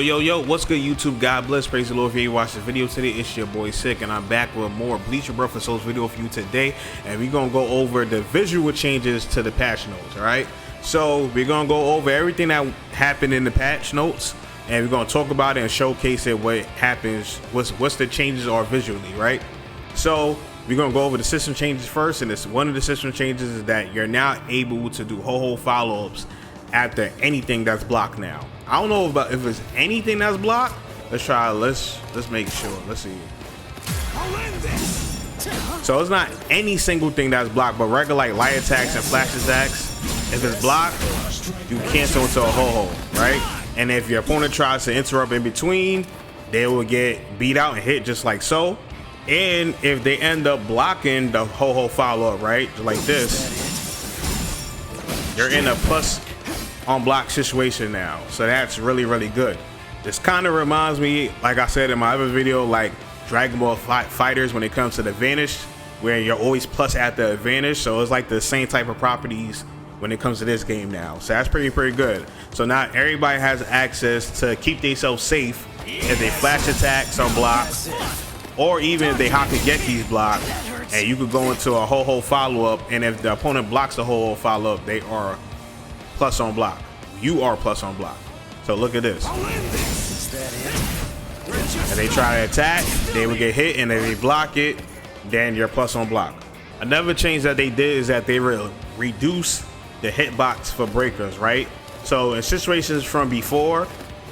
Yo, what's good YouTube? God bless, praise the Lord. If you watch this video today, it's your boy Sick, and I'm back with more Bleach Rebirth and Souls video for you today, and we're gonna go over the visual changes to the patch notes. All right, so we're gonna go over everything that happened in the patch notes, and we're gonna talk about it and showcase it, what happens, what's the changes are visually, right? So we're gonna go over the system changes first, and this one of the system changes is that you're now able to do whole follow-ups after anything that's blocked now. I don't know about if it's anything that's blocked. Let's try. Let's make sure. Let's see. So it's not any single thing that's blocked, but regular like light attacks and flash attacks. If it's blocked, you cancel into a ho-ho, right? And if your opponent tries to interrupt in between, they will get beat out and hit just like so. And if they end up blocking the ho-ho follow-up, right, like this, you're in a plus on block situation now, so that's really good. This kind of reminds me, like I said in my other video, like Dragon Ball Fighters when it comes to the vanish, where you're always plus at the advantage. So it's like the same type of properties when it comes to this game now, so that's pretty good. So now everybody has access to keep themselves safe if they flash attacks on block, or even if they Hakugeki's block, and you could go into a ho-ho follow-up, and if the opponent blocks the ho-ho follow-up, they are plus on block. You are plus on block. So look at this. If they try to attack, they will get hit, and if they block it, then you're plus on block. Another change that they did is that they reduce the hitbox for breakers, right? So in situations from before,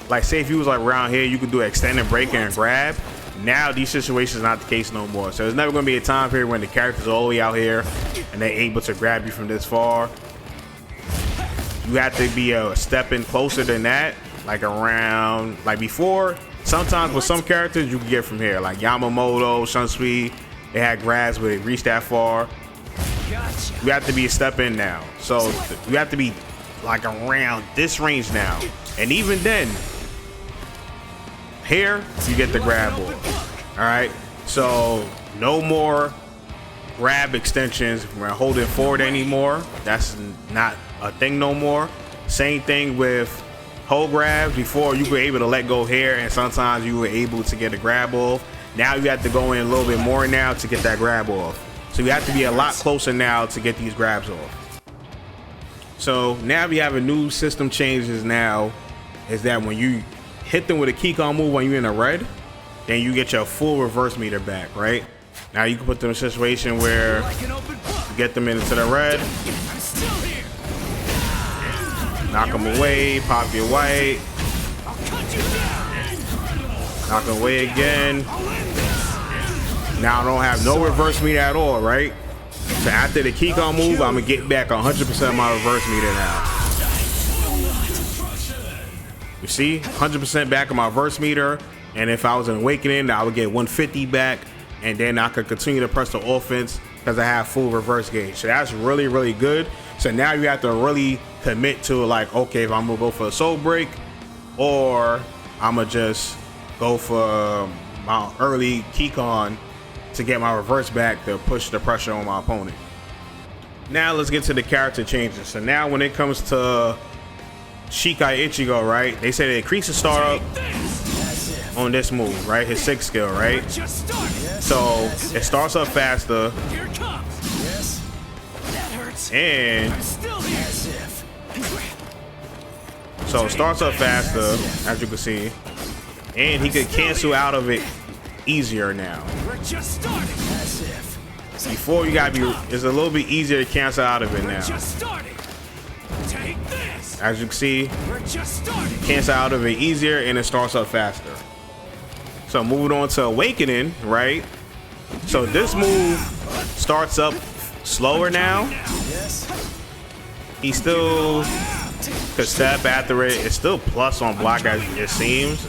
like say if you was like around here, you could do extended breaker and grab. Now these situations are not the case no more. So there's never going to be a time period when the character's all the way out here and they're able to grab you from this far. You have to be a step in closer than that, like around, like before. Sometimes with some characters you can get from here, like Yamamoto, Shunsui, they had grabs where they reached that far. You have to be a step in now, so you have to be like around this range now, and even then, here you get the grab board. All right, so no more grab extensions when holding forward anymore. That's not a thing no more. Same thing with hold grabs. Before you were able to let go here, and sometimes you were able to get a grab off. Now you have to go in a little bit more now to get that grab off. So you have to be a lot closer now to get these grabs off. So now we have a new system changes now, is that when you hit them with a Keycon move when you're in a red, then you get your full reverse meter back, right? Now you can put them in a situation where you get them into the red, knock them away, pop your white, knock them away again. Now I don't have no reverse meter at all, right? So after the Keycon move, I'm gonna get back 100% of my reverse meter now. You see, 100% back of my reverse meter, and if I was an awakening, I would get 150 back, and then I could continue to press the offense because I have full reverse gauge. So that's really good. So now you have to really commit to like, okay, if I'm gonna go for a soul break, or I'm gonna just go for my early Keycon to get my reverse back to push the pressure on my opponent. Now let's get to the character changes. So now when it comes to Bankai Ichigo, right? They say they increase the startup on this move, right? His 6th skill, right? So it starts up faster, and so it starts up faster, as you can see, and he could cancel out of it easier now. Before you gotta be, it's a little bit easier to cancel out of it now. As you can see, cancel out of it easier, and it starts up faster. So moving on to Awakening, right? So this move starts up slower now. He still could step after it. It's still plus on block as it seems.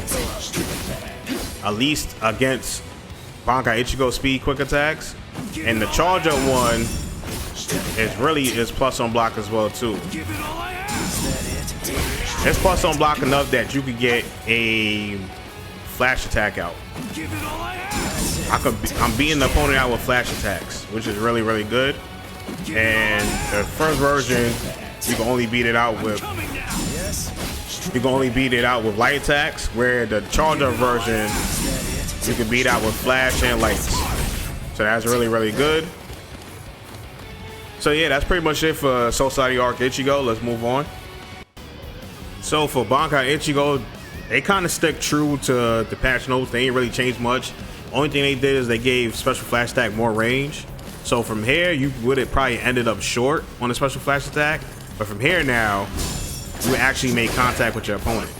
At least against Bankai Ichigo speed quick attacks. And the charge up one is plus on block as well too. It's plus on block enough that you could get a flash attack out. I'm beating the opponent out with flash attacks, which is really good. And the first version, you can only beat it out with you can only beat it out with light attacks, where the charge up version you can beat out with flash and lights. So that's really, really good. So yeah, that's pretty much it for Society Arc Ichigo. Let's move on. So for Bankai Ichigo, they kind of stick true to the patch notes. They ain't really changed much. Only thing they did is they gave special flash attack more range. So from here, you would have probably ended up short on the special flash attack. But from here now, you actually make contact with your opponent.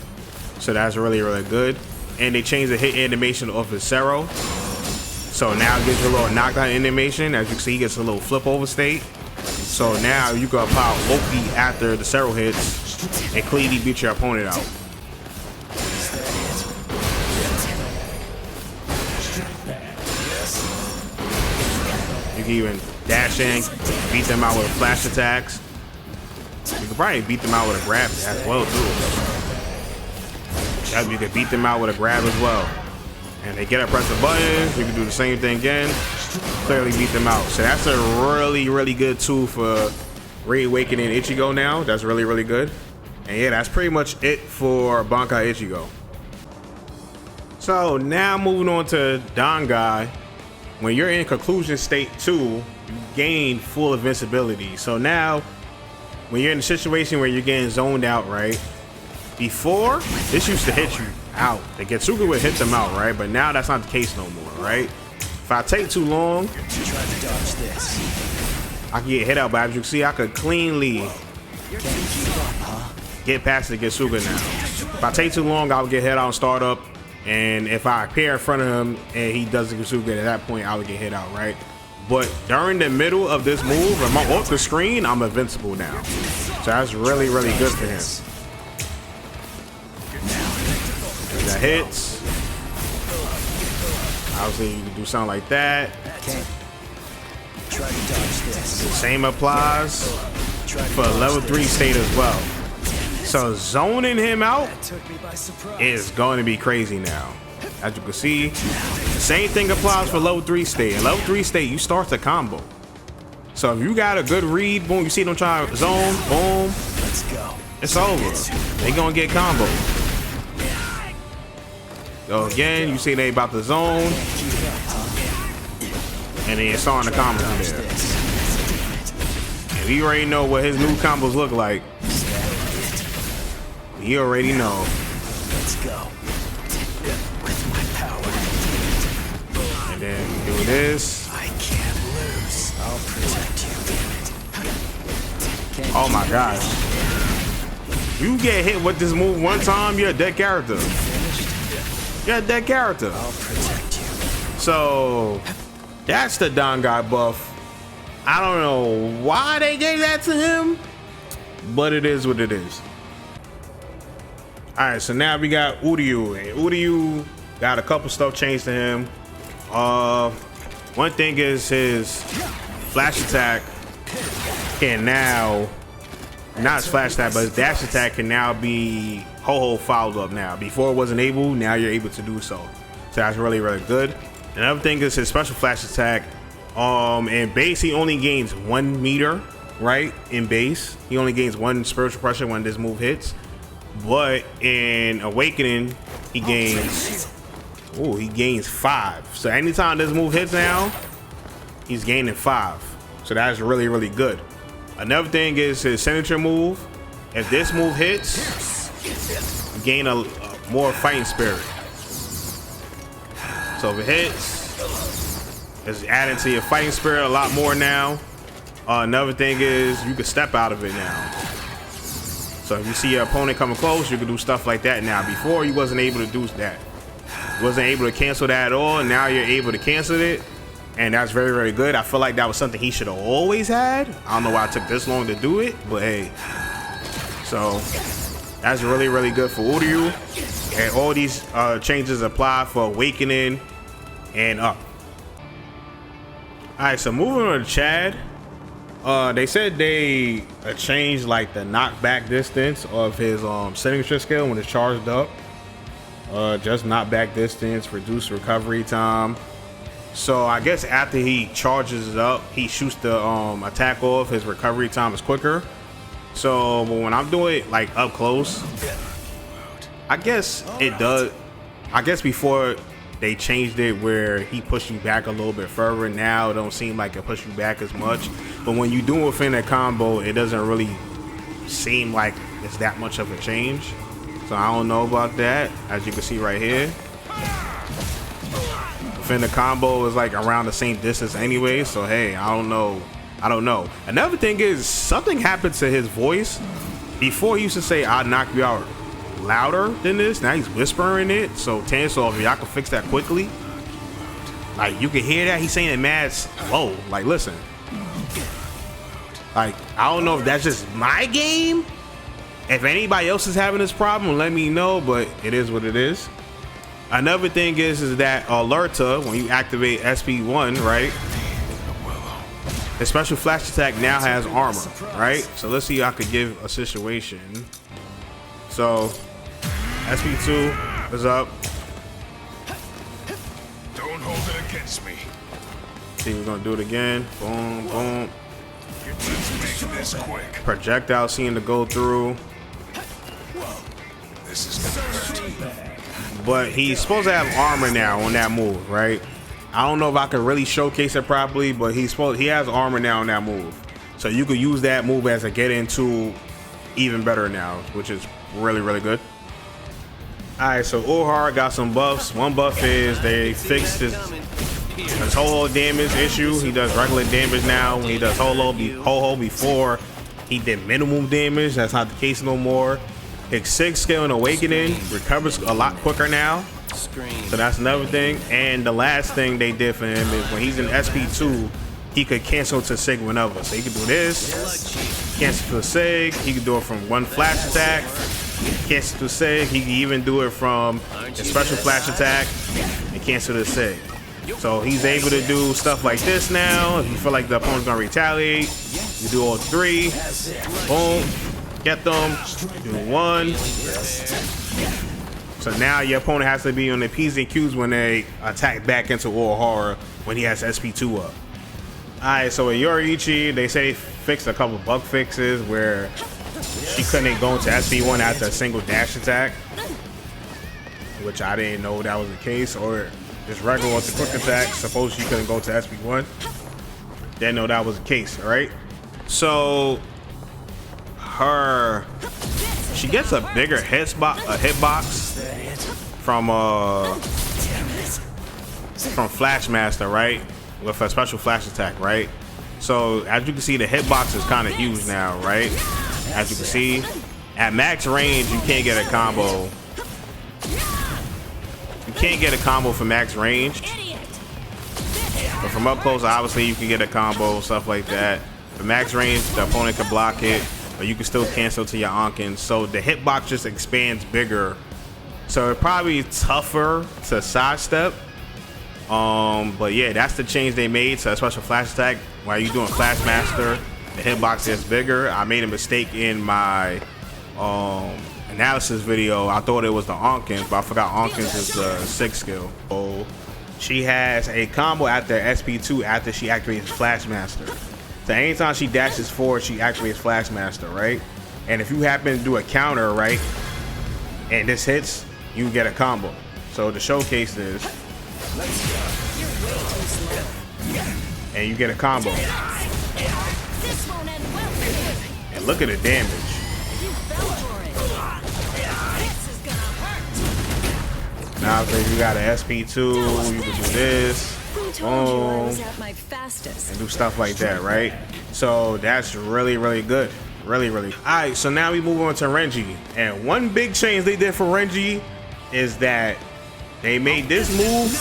So that's really, really good. And they changed the hit animation of his Zero. So now it gives you a little knockdown animation. As you can see, he gets a little flip over state. So now you can apply Loki after the Zero hits and cleanly beat your opponent out. You can even dash in, beat them out with flash attacks. You can probably beat them out with a grab as well too. You can beat them out with a grab as well. And they get up, press the buttons. You can do the same thing again. Clearly beat them out. So that's a really, really good tool for Reawakening Ichigo now. That's really, really good. And yeah, that's pretty much it for Bankai Ichigo. So now moving on to Dangai. When you're in conclusion state 2, you gain full invincibility. So now, when you're in a situation where you're getting zoned out, right? Before, this used to hit you out. The Getsuga would hit them out, right? But now that's not the case no more, right? If I take too long, I can get hit out. But as you can see, I could cleanly get past the Getsuga now. If I take too long, I'll get hit out and start up. And if I appear in front of him and he doesn't get super good at that point, I would get hit out, right? But during the middle of this move, if I'm off the screen, I'm invincible now. So that's really, really good for him. That hits. Obviously, you can do something like that. Same applies for level 3 state as well. So zoning him out is going to be crazy now. As you can see, the same thing applies for level 3 state. In level 3 state, you start the combo. So if you got a good read, boom, you see them trying to zone, boom, let's go. It's over. They gonna get combo. So again, you see they about to zone, and then it's on the combo there. And we already know what his new combos look like. You already know. Let's go. With my power. And then do this. I can't lose. I'll protect you. Oh my gosh. You get hit with this move one time, you're a dead character. You're a dead character. I'll protect you. So that's the Dangai buff. I don't know why they gave that to him, but it is what it is. All right, so now we got Uryuu, and Uryuu got a couple stuff changed to him. One thing is his flash attack can now, not his flash attack, but his dash attack can now be ho-ho fouled up now. Before it wasn't able, now you're able to do so. So that's really, really good. Another thing is his special flash attack. In base, he only gains 1 meter, right? In base, he only gains 1 spiritual pressure when this move hits. But in Awakening, he gains 5. So anytime this move hits now, he's gaining 5. So that's really, really good. Another thing is his signature move. If this move hits, you gain a more fighting spirit. So if it hits, it's adding to your fighting spirit a lot more now. Another thing is you can step out of it now. So if you see your opponent coming close, you can do stuff like that now. Before, you wasn't able to do that. You wasn't able to cancel that at all, and now you're able to cancel it. And that's very, very good. I feel like that was something he should have always had. I don't know why it took this long to do it, but hey. So that's really, really good for Uryuu. And all these changes apply for Awakening and up. All right, so moving on to Chad. They said they changed like the knockback distance of his signature skill when it's charged up. Just knockback distance, reduce recovery time. So I guess after he charges it up, he shoots the attack off, his recovery time is quicker. So but when I'm doing it like up close, I guess it does. I guess before they changed it where he pushed you back a little bit further. Now it don't seem like it pushed you back as much. But when you do within a combo, it doesn't really seem like it's that much of a change. So I don't know about that. As you can see right here, within the combo is like around the same distance anyway. So hey, I don't know. Another thing is something happened to his voice. Before he used to say "I'll knock you out" louder than this. Now he's whispering it. So Tanso, if y'all can fix that quickly, like you can hear that he's saying it mad slow. Like listen, like I don't know if that's just my game. If anybody else is having this problem, let me know. But it is what it is. Another thing is that alerta, when you activate SP1, right? The special flash attack now has armor, right? So let's see how I could give a situation. So SP2 is up. Don't hold it against me. See, we're gonna do it again. Boom, boom. Let's make this quick. Projectile seem to go through. This is gonna hurt. But he's supposed to have armor now on that move, right? I don't know if I can really showcase it properly, but he has armor now on that move. So you could use that move as a get into even better now, which is really, really good. Alright, so Urahara got some buffs. One buff is they fixed his ho-ho damage issue. He does regular damage now. When he does ho-ho before, he did minimum damage. That's not the case no more. His 6th skill in Awakening recovers a lot quicker now. So that's another thing. And the last thing they did for him is when he's in SP2, he could cancel to Sig whenever. So he could do this, cancel to Sig. He could do it from one flash attack, cancel to Sig. He can even do it from a special flash attack and cancel to Sig. So he's able to do stuff like this now. If you feel like the opponent's gonna retaliate, you do all 3. Boom. Get them. Do 1. So now your opponent has to be on the P's and Q's when they attack back into Urahara when he has SP2 up. Alright, so with Yoruichi, they say they fixed a couple bug fixes where she couldn't go into SP1 after a single dash attack, which I didn't know that was the case, or just regular with the quick attack. Suppose she couldn't go to SP1. Didn't know that was the case, alright? So she gets a bigger hitbox from Flashmaster, right? With a special flash attack, right? So as you can see, the hitbox is kind of huge now, right? As you can see, at max range, you can't get a combo. You can't get a combo for max range. But from up close, obviously, you can get a combo, stuff like that. For max range, the opponent can block it, but you can still cancel to your Ankin. So the hitbox just expands bigger. So it's probably tougher to sidestep. But yeah, that's the change they made to a special flash attack. While you're doing Flashmaster, the hitbox gets bigger. I made a mistake in my analysis video. I thought it was the Ankin, but I forgot Ankin's is the 6th skill. So she has a combo after SP2 after she activates Flashmaster. So anytime she dashes forward, she activates Flashmaster, right? And if you happen to do a counter, right, and this hits, you get a combo. So to showcase this, and you get a combo. And look at the damage. Now if you got an SP2, you can do this. Boom. And do stuff like that, right? So that's really, really good. Really, really. Alright, so now we move on to Renji. And one big change they did for Renji is that they made this move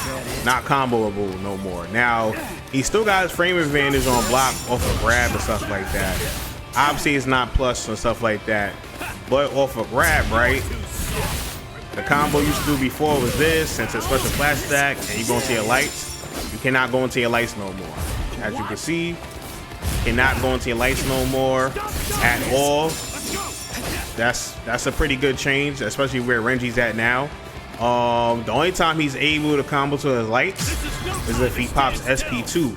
not comboable no more. Now, he still got his frame advantage on block off of grab and stuff like that. Obviously, it's not plus and stuff like that. But off of grab, right? The combo you used to do before was this, since it's special flash attack and you go into your lights. You cannot go into your lights no more. As you can see, you cannot go into your lights no more at all. That's a pretty good change, especially where Renji's at now. The only time he's able to combo to his lights is if he pops SP2.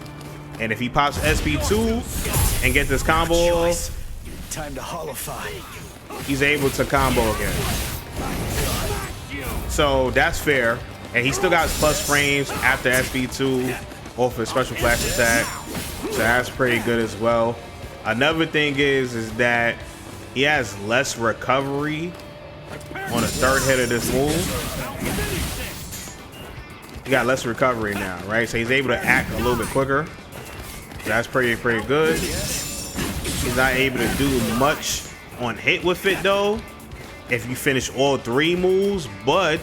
And if he pops SP2 and get this combo off, time to holofy. he's able to combo again. So that's fair. And he still got his plus frames after SB2 off his special flash attack. So that's pretty good as well. Another thing is that he has less recovery on the third hit of this move. He got less recovery now, right? So he's able to act a little bit quicker. That's pretty good. He's not able to do much on hit with it though, if you finish all 3 moves. But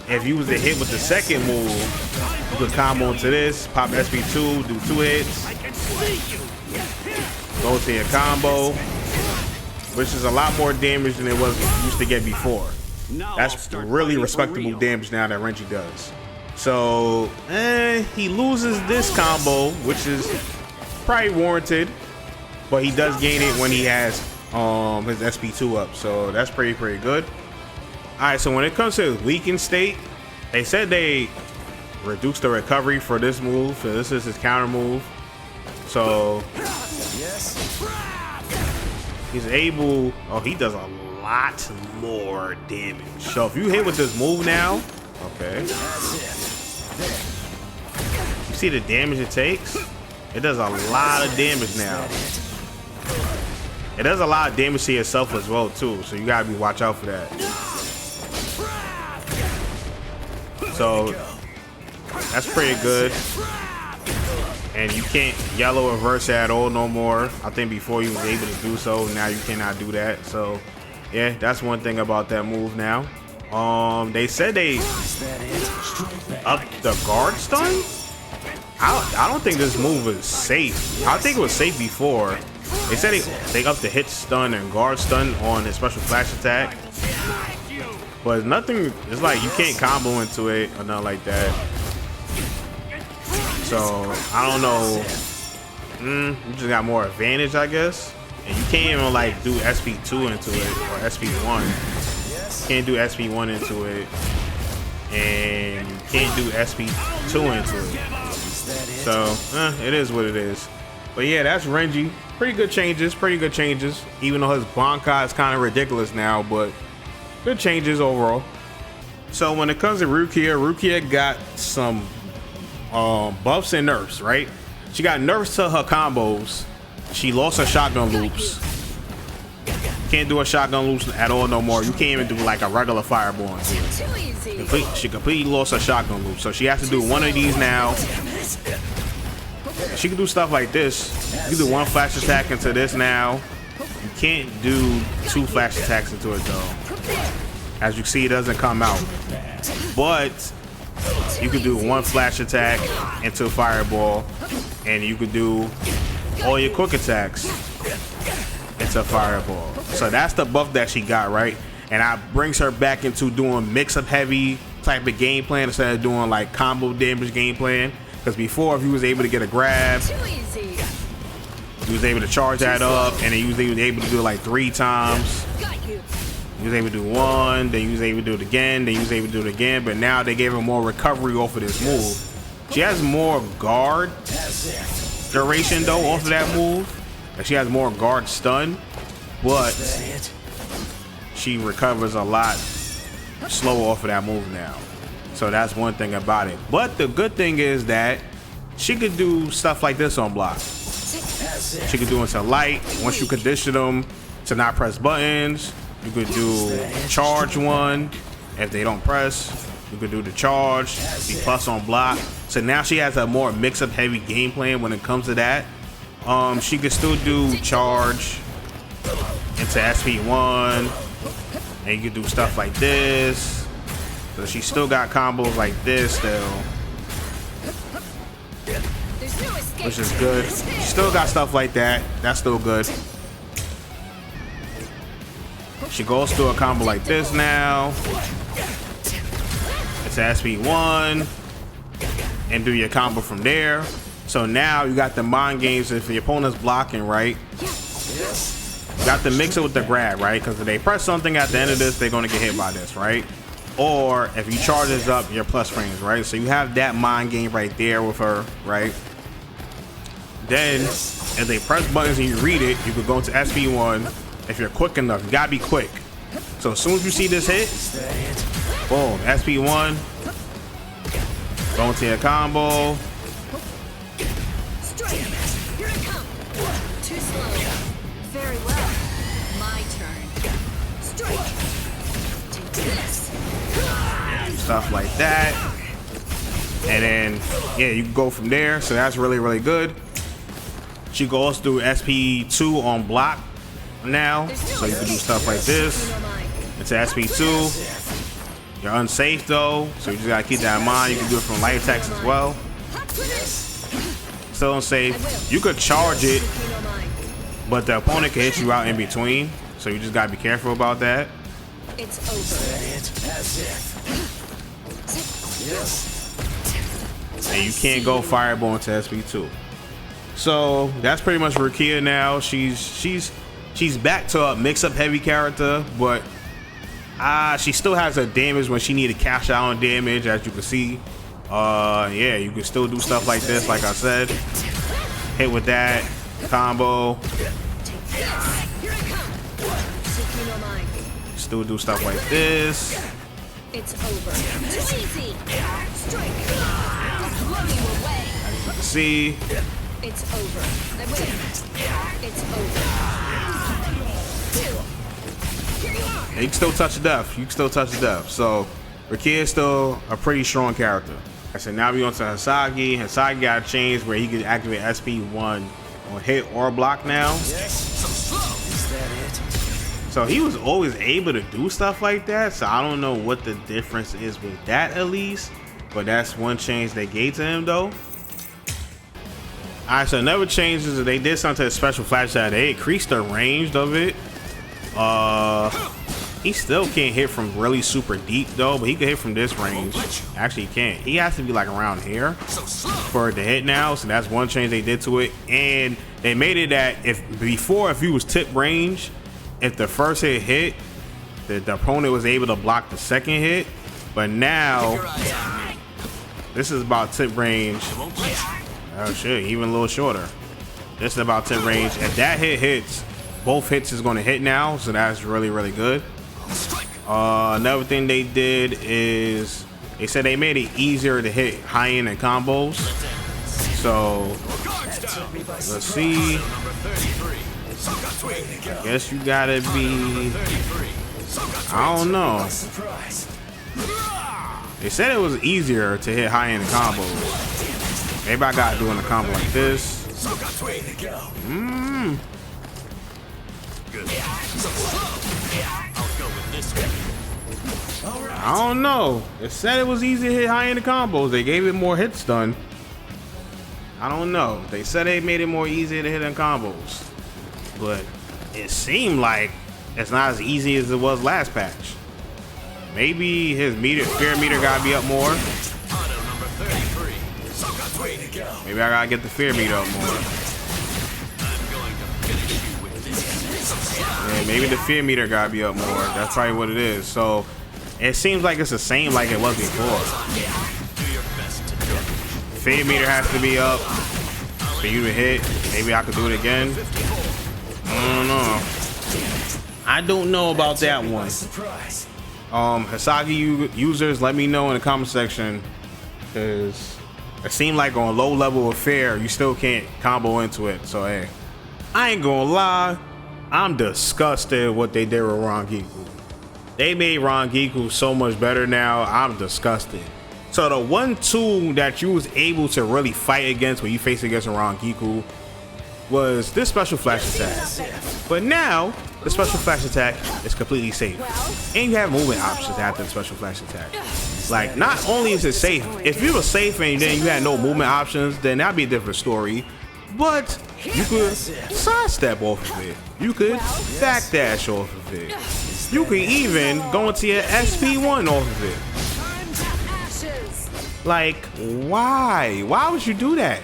if you was to hit with the second move, you could combo into this, pop SB2, do 2 hits, go to your combo, which is a lot more damage than it was used to get before. That's really respectable damage now that Renji does. So he loses this combo, which is probably warranted, but he does gain it when he has his SP2 up. So that's pretty good. All right, so when it comes to his weakened state, they said they reduced the recovery for this move. So this is his counter move. So he's able, he does a lot more damage. So if you hit with this move now, okay, you see the damage it takes? It does a lot of damage now. It does a lot of damage to yourself as well too, so you gotta watch out for that. So that's pretty good. And you can't yellow reverse at all no more. I think before you was able to do so, now you cannot do that. So yeah, that's one thing about that move now. They said they upped the guard stun. I don't think this move is safe. I think it was safe before. They said they upped the hit stun and guard stun on his special flash attack. But nothing, it's like you can't combo into it or nothing like that. So I don't know. You just got more advantage, I guess. And you can't even like do SP2 into it or SP1. You can't do SP1 into it. And you can't do SP2 into it. So it is what it is. But yeah, that's Renji. Pretty good changes, even though his Bankai is kind of ridiculous now, but good changes overall. So when it comes to Rukia got some buffs and nerfs, right? She got nerfs to her combos. She lost her shotgun loops. Can't do a shotgun loops at all no more. You can't even do like a regular fireball into it. She completely lost her shotgun loop, so she has to do one of these now. She can do stuff like this. You can do 1 flash attack into this now. You can't do 2 flash attacks into it though. As you see, it doesn't come out. But you could do 1 flash attack into a fireball, and you could do all your quick attacks into a fireball. So that's the buff that she got, right? And that brings her back into doing mix-up heavy type of game plan instead of doing like combo damage game plan. Because before, if you was able to get a grab, you was able to charge that up, and then you was able to do it like 3 times. You was able to do 1, then you was able to do it again, then you was able to do it again. But now they gave her more recovery off of this move. She has more guard duration though off of that move. And she has more guard stun, but she recovers a lot slower off of that move now. So that's one thing about it. But the good thing is that she could do stuff like this on block. She could do into light. Once you condition them to not press buttons, you could do charge 1. If they don't press, you could do the charge, be plus on block. So now she has a more mix-up heavy game plan when it comes to that. She could still do charge into SP1, and you could do stuff like this. So she still got combos like this still, which is good. She still got stuff like that. That's still good. She goes through a combo like this now. It's SP1, and do your combo from there. So now you got the mind games. If your opponent's blocking, right, you got to mix it with the grab, right? Because if they press something at the end of this, they're going to get hit by this, right? Or if you charge this up, your plus frames, right? So you have that mind game right there with her, right? Then if they press buttons and you read it, you could go to SP1. If you're quick enough, you gotta be quick. So as soon as you see this hit, Boom. SP1. Going to your combo. Strike. Here it comes. Too slow. Very well. My turn. Strike. Take this. Stuff like that. And then, yeah, you can go from there. So that's really, really good. She can also do SP2 on block now. So you can do stuff like this. It's SP2. You're unsafe though, so you just gotta keep that in mind. You can do it from light attacks as well. Still unsafe. You could charge it, but the opponent can hit you out in between. So you just gotta be careful about that. It's over. And you can't go fireball into SP2. So that's pretty much Rukia now. She's back to a mix-up heavy character, but she still has a damage when she need to cash out on damage, as you can see. Yeah, you can still do stuff like this, like I said. Hit with that combo. Still do stuff like this. It's over. Too easy. Strike. Blow you away. As you can see. It's over. I win. It's over. Here you are. You can still touch the death. You can still touch the death. So Rukia is still a pretty strong character. I said now we on to Hisagi. Hisagi got a change where he can activate SP1 on hit or block now. So he was always able to do stuff like that. So I don't know what the difference is with that at least. But that's one change they gave to him though. Alright, so another change is that they did something to the special flash that they increased the range of it. He still can't hit from really super deep though, but he can hit from this range. Actually, he can't. He has to be like around here for it to hit now. So that's one change they did to it. And they made it that if you was tip range, if the first hit, the opponent was able to block the second hit. But now this is about tip range. Oh shit, even a little shorter. This is about tip range. If that hit hits, both hits is going to hit now, so that's really, really good. Another thing they did is they said they made it easier to hit high-end and combos. So let's see. I guess you gotta be, I don't know. They said it was easier to hit high-end combos. Maybe I gotta do in a combo like this. I don't know. It said it was easy to hit high-end combos. They gave it more hits done. I don't know. They said they made it more easy to hit in combos. But it seemed like it's not as easy as it was last patch. Maybe his fear meter gotta be up more. Maybe I gotta get the fear meter up more. Yeah, maybe the fear meter gotta be up more. That's probably what it is. So it seems like it's the same like it was before. Fear meter has to be up for you to hit. Maybe I could do it again. I don't know. I don't know about that one. Hisagi users, let me know in the comment section, because it seemed like on low level of fair, you still can't combo into it. So hey, I ain't gonna lie, I'm disgusted what they did with Rangiku. They made Rangiku so much better now. I'm disgusted. So the one tool that you was able to really fight against when you face against a Rangiku was this special flash attack. But now the special flash attack is completely safe, and you have movement options after the special flash attack. Like, not only is it safe, if you were safe and then you had no movement options, then that'd be a different story. But you could sidestep off of it. You could backdash off of it. You could even go into your SP1 off of it. Like, why? Why would you do that?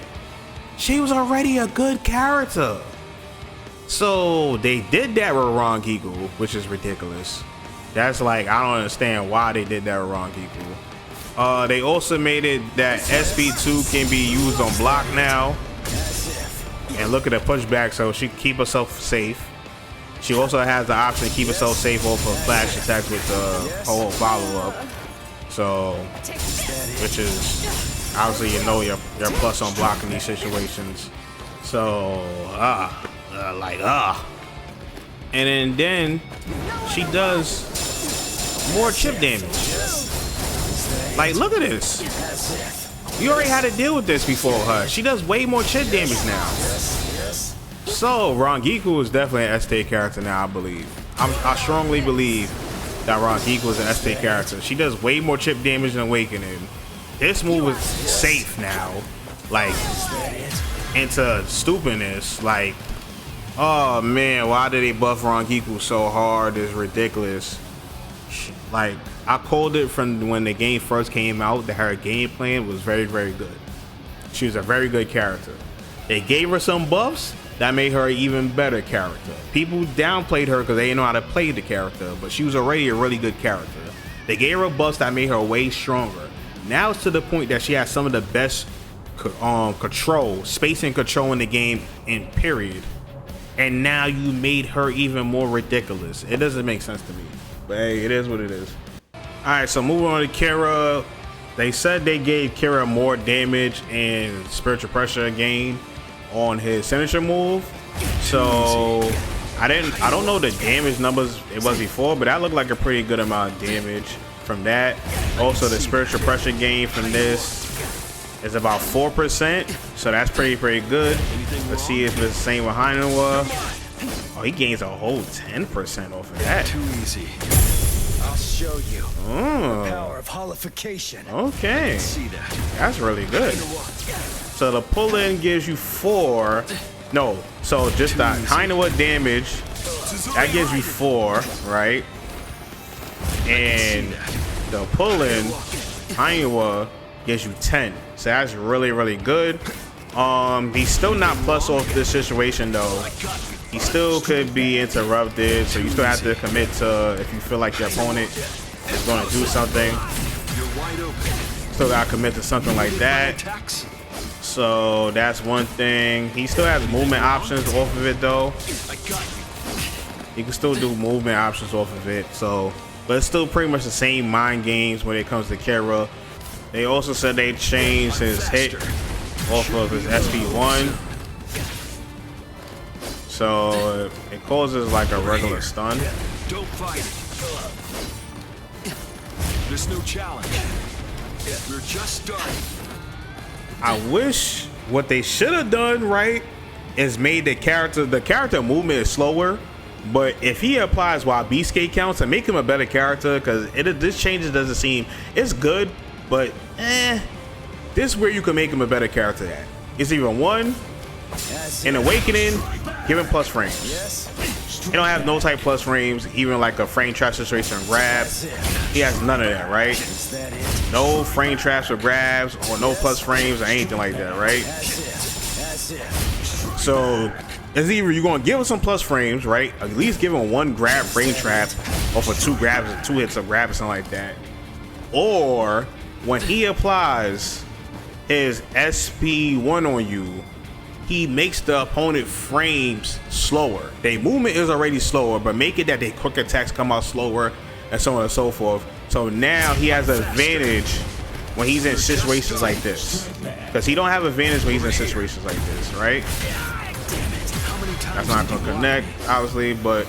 She was already a good character. So they did that with Rangiku, which is ridiculous. That's like, I don't understand why they did that with Rangiku. They also made it that SP2 can be used on block now. And look at the pushback, so she can keep herself safe. She also has the option to keep herself safe off of flash attacks with the whole follow-up. So, which is obviously your plus on blocking these situations. So, and then she does more chip damage. Like, look at this. You already had to deal with this before her. She does way more chip damage now. So Rangiku is definitely an S-Tier character now, I believe. I strongly believe that Rangiku is an S-Tier character. She does way more chip damage than Awakening. This move is safe now. Like, into stupidness. Like, oh man, why did they buff Rangiku so hard? It's ridiculous. Like, I called it from when the game first came out that her game plan was very, very good. She was a very good character. They gave her some buffs that made her an even better character. People downplayed her because they didn't know how to play the character, but she was already a really good character. They gave her buffs that made her way stronger. Now it's to the point that she has some of the best space and control in the game, in period. And now you made her even more ridiculous. It doesn't make sense to me, but hey, it is what it is. Alright, so moving on to Kira. They said they gave Kira more damage and spiritual pressure gain on his signature move. So I don't know the damage numbers it was before, but that looked like a pretty good amount of damage from that. Also, the spiritual pressure gain from this is about 4%, so that's pretty good. Let's see if it's the same with Hinawa. Oh, he gains a whole 10% off of that. Too easy. I'll show you the power of holification. Okay, See that? that's really good. So the pull-in gives you 4. No, so just the Hinawa damage, that gives you 4, right? And the pull-in Hinawa gives you 10. So that's really good. He's still not plus off this situation though. He still could be interrupted, so you still have to commit to, if you feel like your opponent is going to do something, still got to commit to something like that. So that's one thing. He still has movement options off of it though. You can still do movement options off of it. So, but it's still pretty much the same mind games when it comes to Kira. They also said they changed his hit off of his SP1. So it causes like a regular stun. Don't fight. There's no challenge. We're just starting. I wish what they should have done right is made the character movement is slower, but if he applies while B skate counts and make him a better character, because this changes doesn't seem, it's good, but this is where you can make him a better character at. It's even 1 in Awakening, give him plus frames. He don't have no type plus frames, even like a frame trap situation grab. He has none of that, right? No frame traps or grabs, or no plus frames or anything like that, right? So it's either you're gonna give him some plus frames, right? At least give him 1 grab frame trap off of 2 grabs or 2 hits of grab or something like that. Or when he applies his SP1 on you, he makes the opponent frames slower. Their movement is already slower, but make it that their quick attacks come out slower and so on and so forth. So now he has an advantage when he's in situations like this. Because he don't have advantage when he's in situations like this, right? That's not gonna connect, obviously, but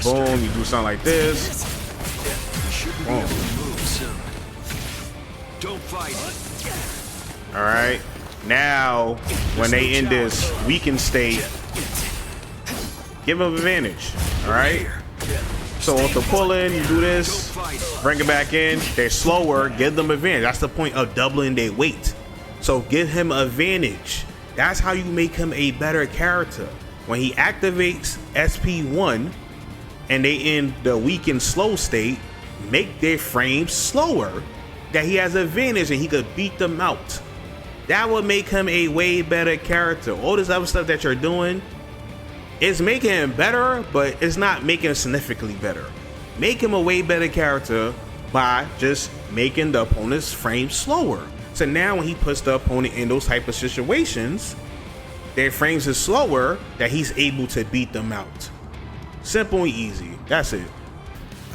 boom, you do something like this. Boom. Don't fight. Alright. Now, when they in this weakened state, give them advantage. Alright? So with the pull in, you do this, bring it back in, they're slower, give them advantage. That's the point of doubling their weight. So give him advantage. That's how you make him a better character. When he activates SP1 and they in the weakened slow state, make their frames slower, that he has advantage and he could beat them out. That would make him a way better character. All this other stuff that you're doing is making him better, but it's not making him significantly better. Make him a way better character by just making the opponent's frame slower. So now when he puts the opponent in those type of situations, their frames is slower, that he's able to beat them out. Simple and easy. That's it.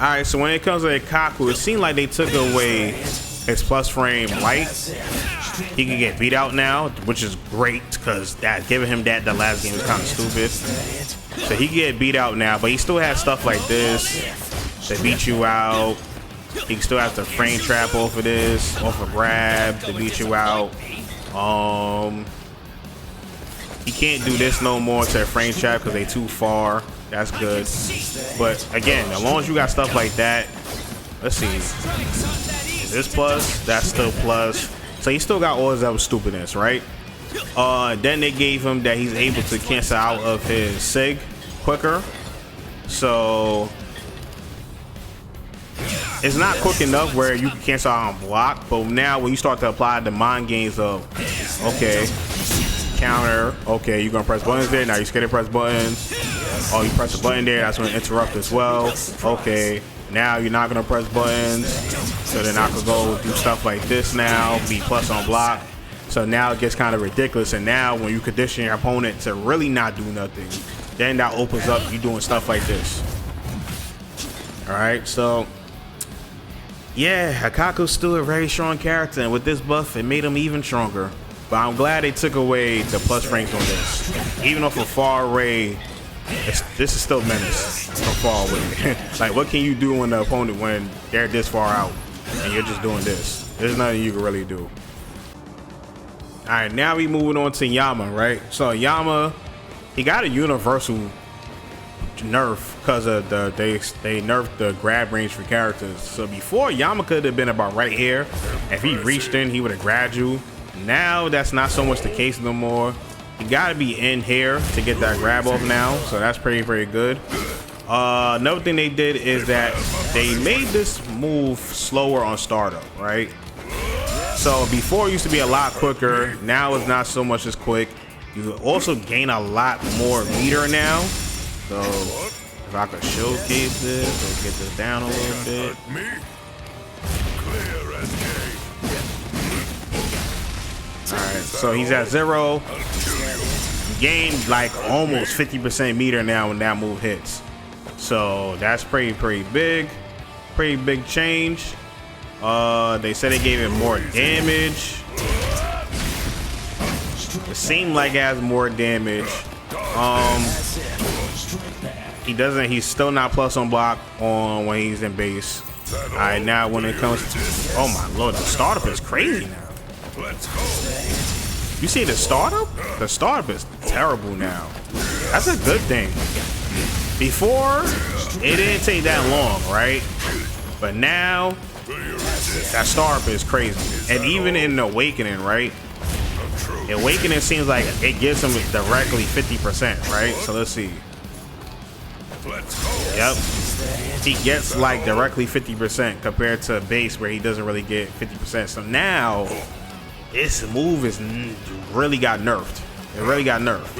Alright, so when it comes to Ikkaku, it seemed like they took away his plus frame light. He can get beat out now, which is great because that giving him that the last game was kind of stupid. So he can get beat out now, but he still has stuff like this to beat you out. He still has to frame trap off of this, off a grab to beat you out. He can't do this no more to a frame trap because they too far. That's good. But again, as long as you got stuff like that, let's see. Is this plus? That's still plus. So he still got all his other stupidness, right? Then they gave him that he's able to cancel out of his sig quicker. So it's not quick enough where you can cancel out on block, but now when you start to apply the mind games of, okay, counter, okay, you're gonna press buttons there, now you're scared to press buttons. Oh, you press a button there, that's gonna interrupt as well. Okay, now you're not gonna press buttons, so then I could go do stuff like this now, be plus on block. So now it gets kind of ridiculous, and now when you condition your opponent to really not do nothing, then that opens up you doing stuff like this. Alright, so yeah, Ikkaku's still a very strong character, and with this buff, it made him even stronger. But I'm glad they took away the plus ranks on this. Even off a far away, this is still menace from far away. Like, what can you do on the opponent when they're this far out and you're just doing this? There's nothing you can really do. All right, now we moving on to Yama, right? So Yama, he got a universal nerf because of they nerfed the grab range for characters. So before, Yama could have been about right here. If he reached in, he would have grabbed you. Now that's not so much the case no more. You gotta be in here to get that grab off now, so that's pretty good. Another thing they did is that they made this move slower on startup, right? So before it used to be a lot quicker, now it's not so much as quick. You also gain a lot more meter now. So if I could showcase this or get this down a little bit. Alright, so he's at 0. Gained like almost 50% meter now when that move hits. So that's pretty big. Pretty big change. They said they gave it more damage. It seemed like it has more damage. He's still not plus on block on when he's in base. Alright, now when it comes to, oh my lord, the startup is crazy now. You see the startup? The startup is terrible now. That's a good thing. Before, it didn't take that long, right? But now, that startup is crazy. And even in Awakening, right? Awakening seems like it gives him directly 50%, right? So let's see. Yep. He gets like directly 50% compared to base where he doesn't really get 50%. So now, this move is really got nerfed. It really got nerfed.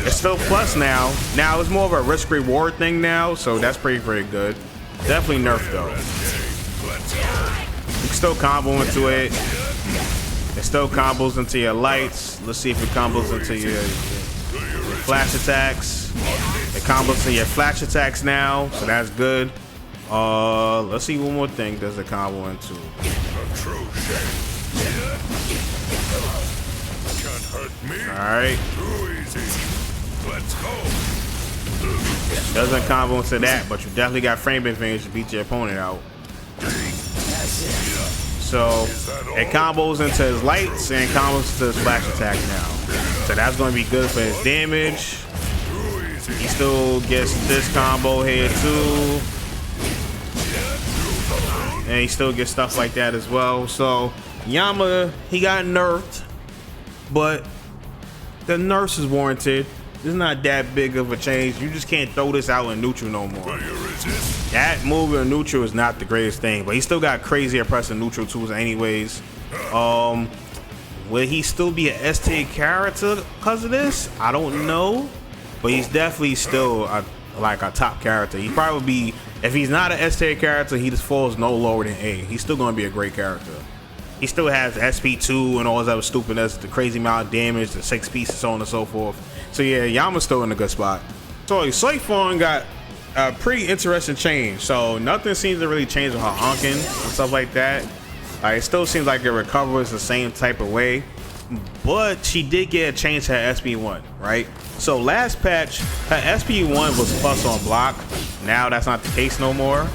It's still plus now. Now it's more of a risk reward thing now, so that's pretty good. Definitely nerfed though. You can still combo into it. It still combos into your lights. Let's see if it combos into your flash attacks. It combos into your flash attacks now, so that's good. Let's see one more thing. Does it combo into? Alright. Doesn't combo into that, but you definitely got frame advantage to beat your opponent out. So it combos into his lights and combos to his flash attack now. So that's going to be good for his damage. He still gets this combo here too. And he still gets stuff like that as well. So Yama, he got nerfed, but the nerf is warranted. It's not that big of a change. You just can't throw this out in neutral no more. That move in neutral is not the greatest thing, but he still got crazier pressing neutral tools anyways. Will he still be an S-tier character because of this? I don't know, but he's definitely still like a top character. He probably be, if he's not an S-tier character, he just falls no lower than A. He's still going to be a great character. He still has SP2 and all his other stupidness, the crazy amount of damage, the 6 pieces, so on and so forth. So yeah, Yama's still in a good spot. So Soi Fon got a pretty interesting change. So nothing seems to really change with her Ankin and stuff like that. It still seems like it recovers the same type of way, but she did get a change to her SP1, right? So last patch, her SP1 was plus on block. Now that's not the case no more.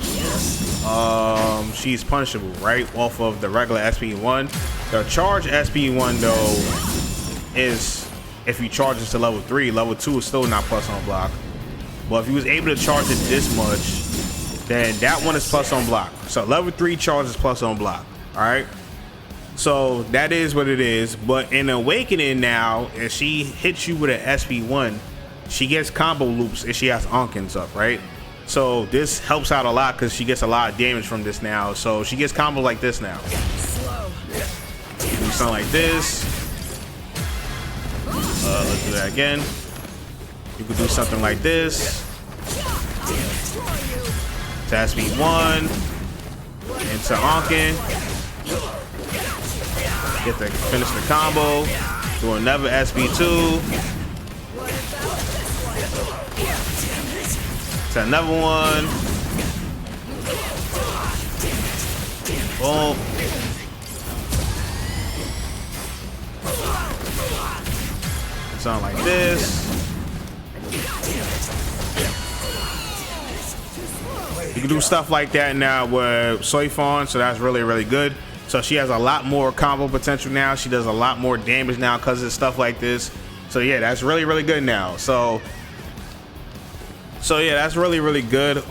She's punishable, right, off of the regular SP1. The charge SP1 though is if you charge it to level 3, level 2 is still not plus on block. But if you was able to charge it this much, then that one is plus on block. So level 3 charge is plus on block. All right. So that is what it is. But in Awakening now, if she hits you with an SP1, she gets combo loops if she has Ankins up, right? So this helps out a lot because she gets a lot of damage from this now. So she gets combo like this now. Do something like this. Let's do that again. You could do something like this. To SP1. Into Ankin. Get to finish the combo. Do another SP2. To another one. Boom. Something like this. You can do stuff like that now with Soi Fon, so that's really, really good. So she has a lot more combo potential now. She does a lot more damage now because of stuff like this. So yeah, that's really, really good now. So yeah, that's really, really good.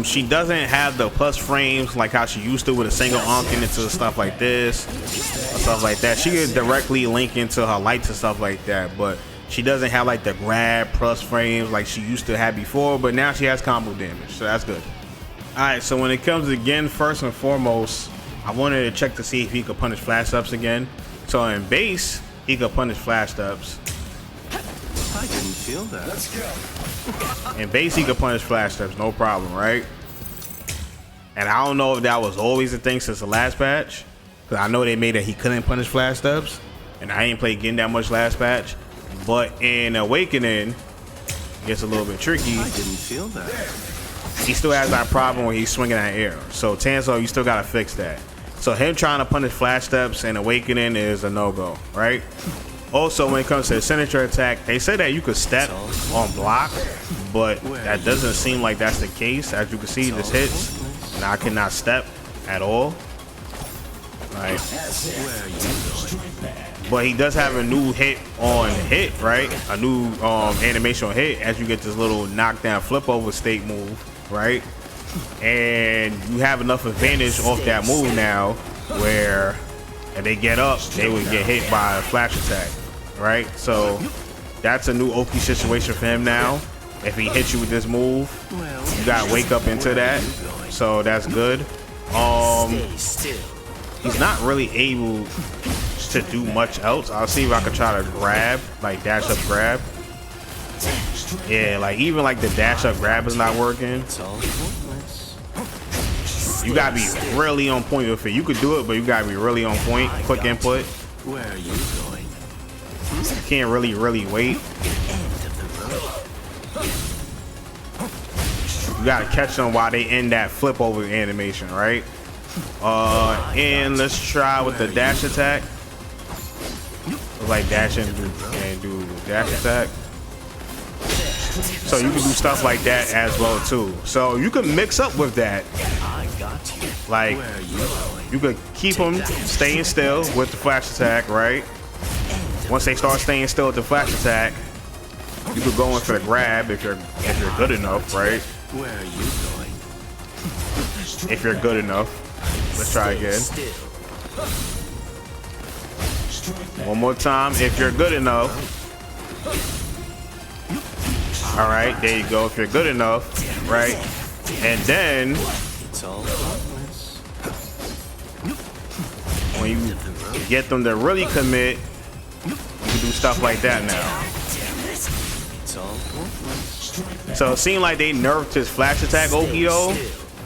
She doesn't have the plus frames like how she used to with a single Ankin into stuff like this, stuff like that. She can directly link into her lights and stuff like that, but she doesn't have like the grab plus frames like she used to have before. But now she has combo damage, so that's good. All right, so when it comes again, first and foremost, I wanted to check to see if he could punish flash ups again. So in base, he could punish flash ups. I didn't feel that. Let's go. In base, he could punish flash steps, no problem, right? And I don't know if that was always a thing since the last patch, because I know they made that he couldn't punish flash steps, and I ain't played getting that much last patch. But in Awakening, it gets a little bit tricky. I didn't feel that. He still has that problem when he's swinging that air. So Tanso, you still gotta fix that. So him trying to punish flash steps in Awakening is a no-go, right? Also, when it comes to the signature attack, they say that you could step on block, but that doesn't seem like that's the case. As you can see, this hits, and I cannot step at all. Right. But he does have a new hit on hit, right? A new animation on hit as you get this little knockdown flip over state move, right? And you have enough advantage off that move now where if they get up, they would get hit by a flash attack, right? So that's a new Oki situation for him now. If he hits you with this move, you gotta wake up into that. So that's good. He's not really able to do much else. I'll see if I can try to grab, like dash up grab. Yeah, like even like the dash up grab is not working. You gotta be really on point with it. You could do it, but you gotta be really on point. Quick input. Where are you going? You can't really wait. You gotta catch them while they end that flip over animation, right? And let's try with the dash attack. Like dash and do dash attack. So you can do stuff like that as well too. So you can mix up with that. Like you could keep them staying still with the flash attack, right? Once they start staying still with the flash attack, you could go in for the grab if you're good enough, right? Where are you going? If you're good enough. Let's try again. One more time. If you're good enough. All right, there you go. If you're good enough, right? And then when you get them to really commit, you can do stuff like that now. So it seemed like they nerfed his flash attack Okio.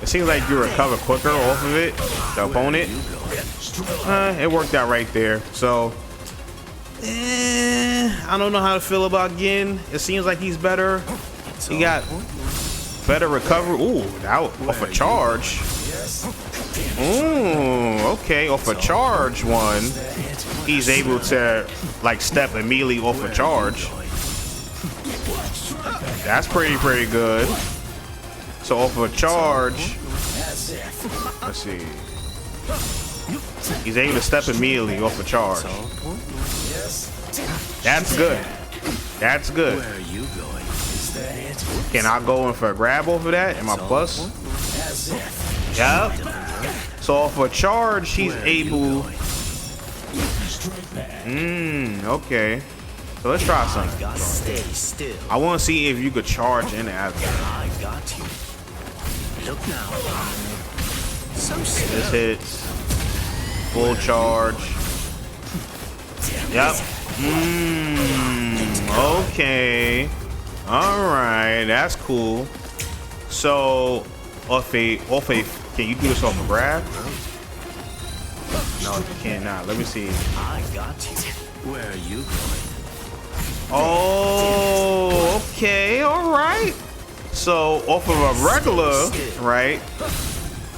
It seems like you recover quicker off of it, the opponent. It worked out right there. So I don't know how to feel about Gin. It seems like he's better. He got better recovery. Ooh, that off a charge. Ooh, okay, off a charge one, he's able to like step immediately off a charge. That's pretty good. So off a charge, let's see. He's able to step immediately off a charge. That's good. That's good. Can I go in for a grab over that? Am I plus? Yep. So off a charge, he's able. Okay. So let's try something. Stay still. I want to see if you could charge in as well. I got you. Look now. So This hits. Full charge. Yep. Okay. Alright, that's cool. So off a can you do this off a grab? No, you cannot. Let me see. I got you. Where are you going? Oh, okay, alright. So off of a regular, right?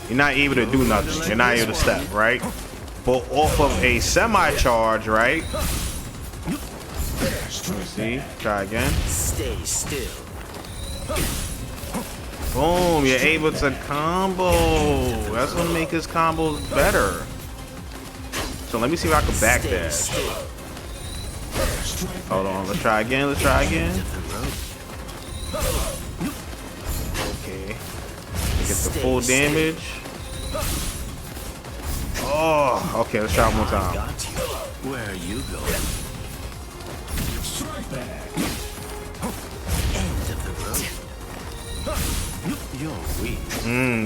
You're not able to do nothing. You're not able to step, right? But off of a semi-charge, right? Let's see. Try again. Stay still. Boom, you're able to combo. That's gonna make his combos better. So let me see if I can backdash. Hold on, let's try again. Let's try again. Okay. Get the full damage. Oh, okay, let's try one more time. Where are you going? End of the road. You're weak.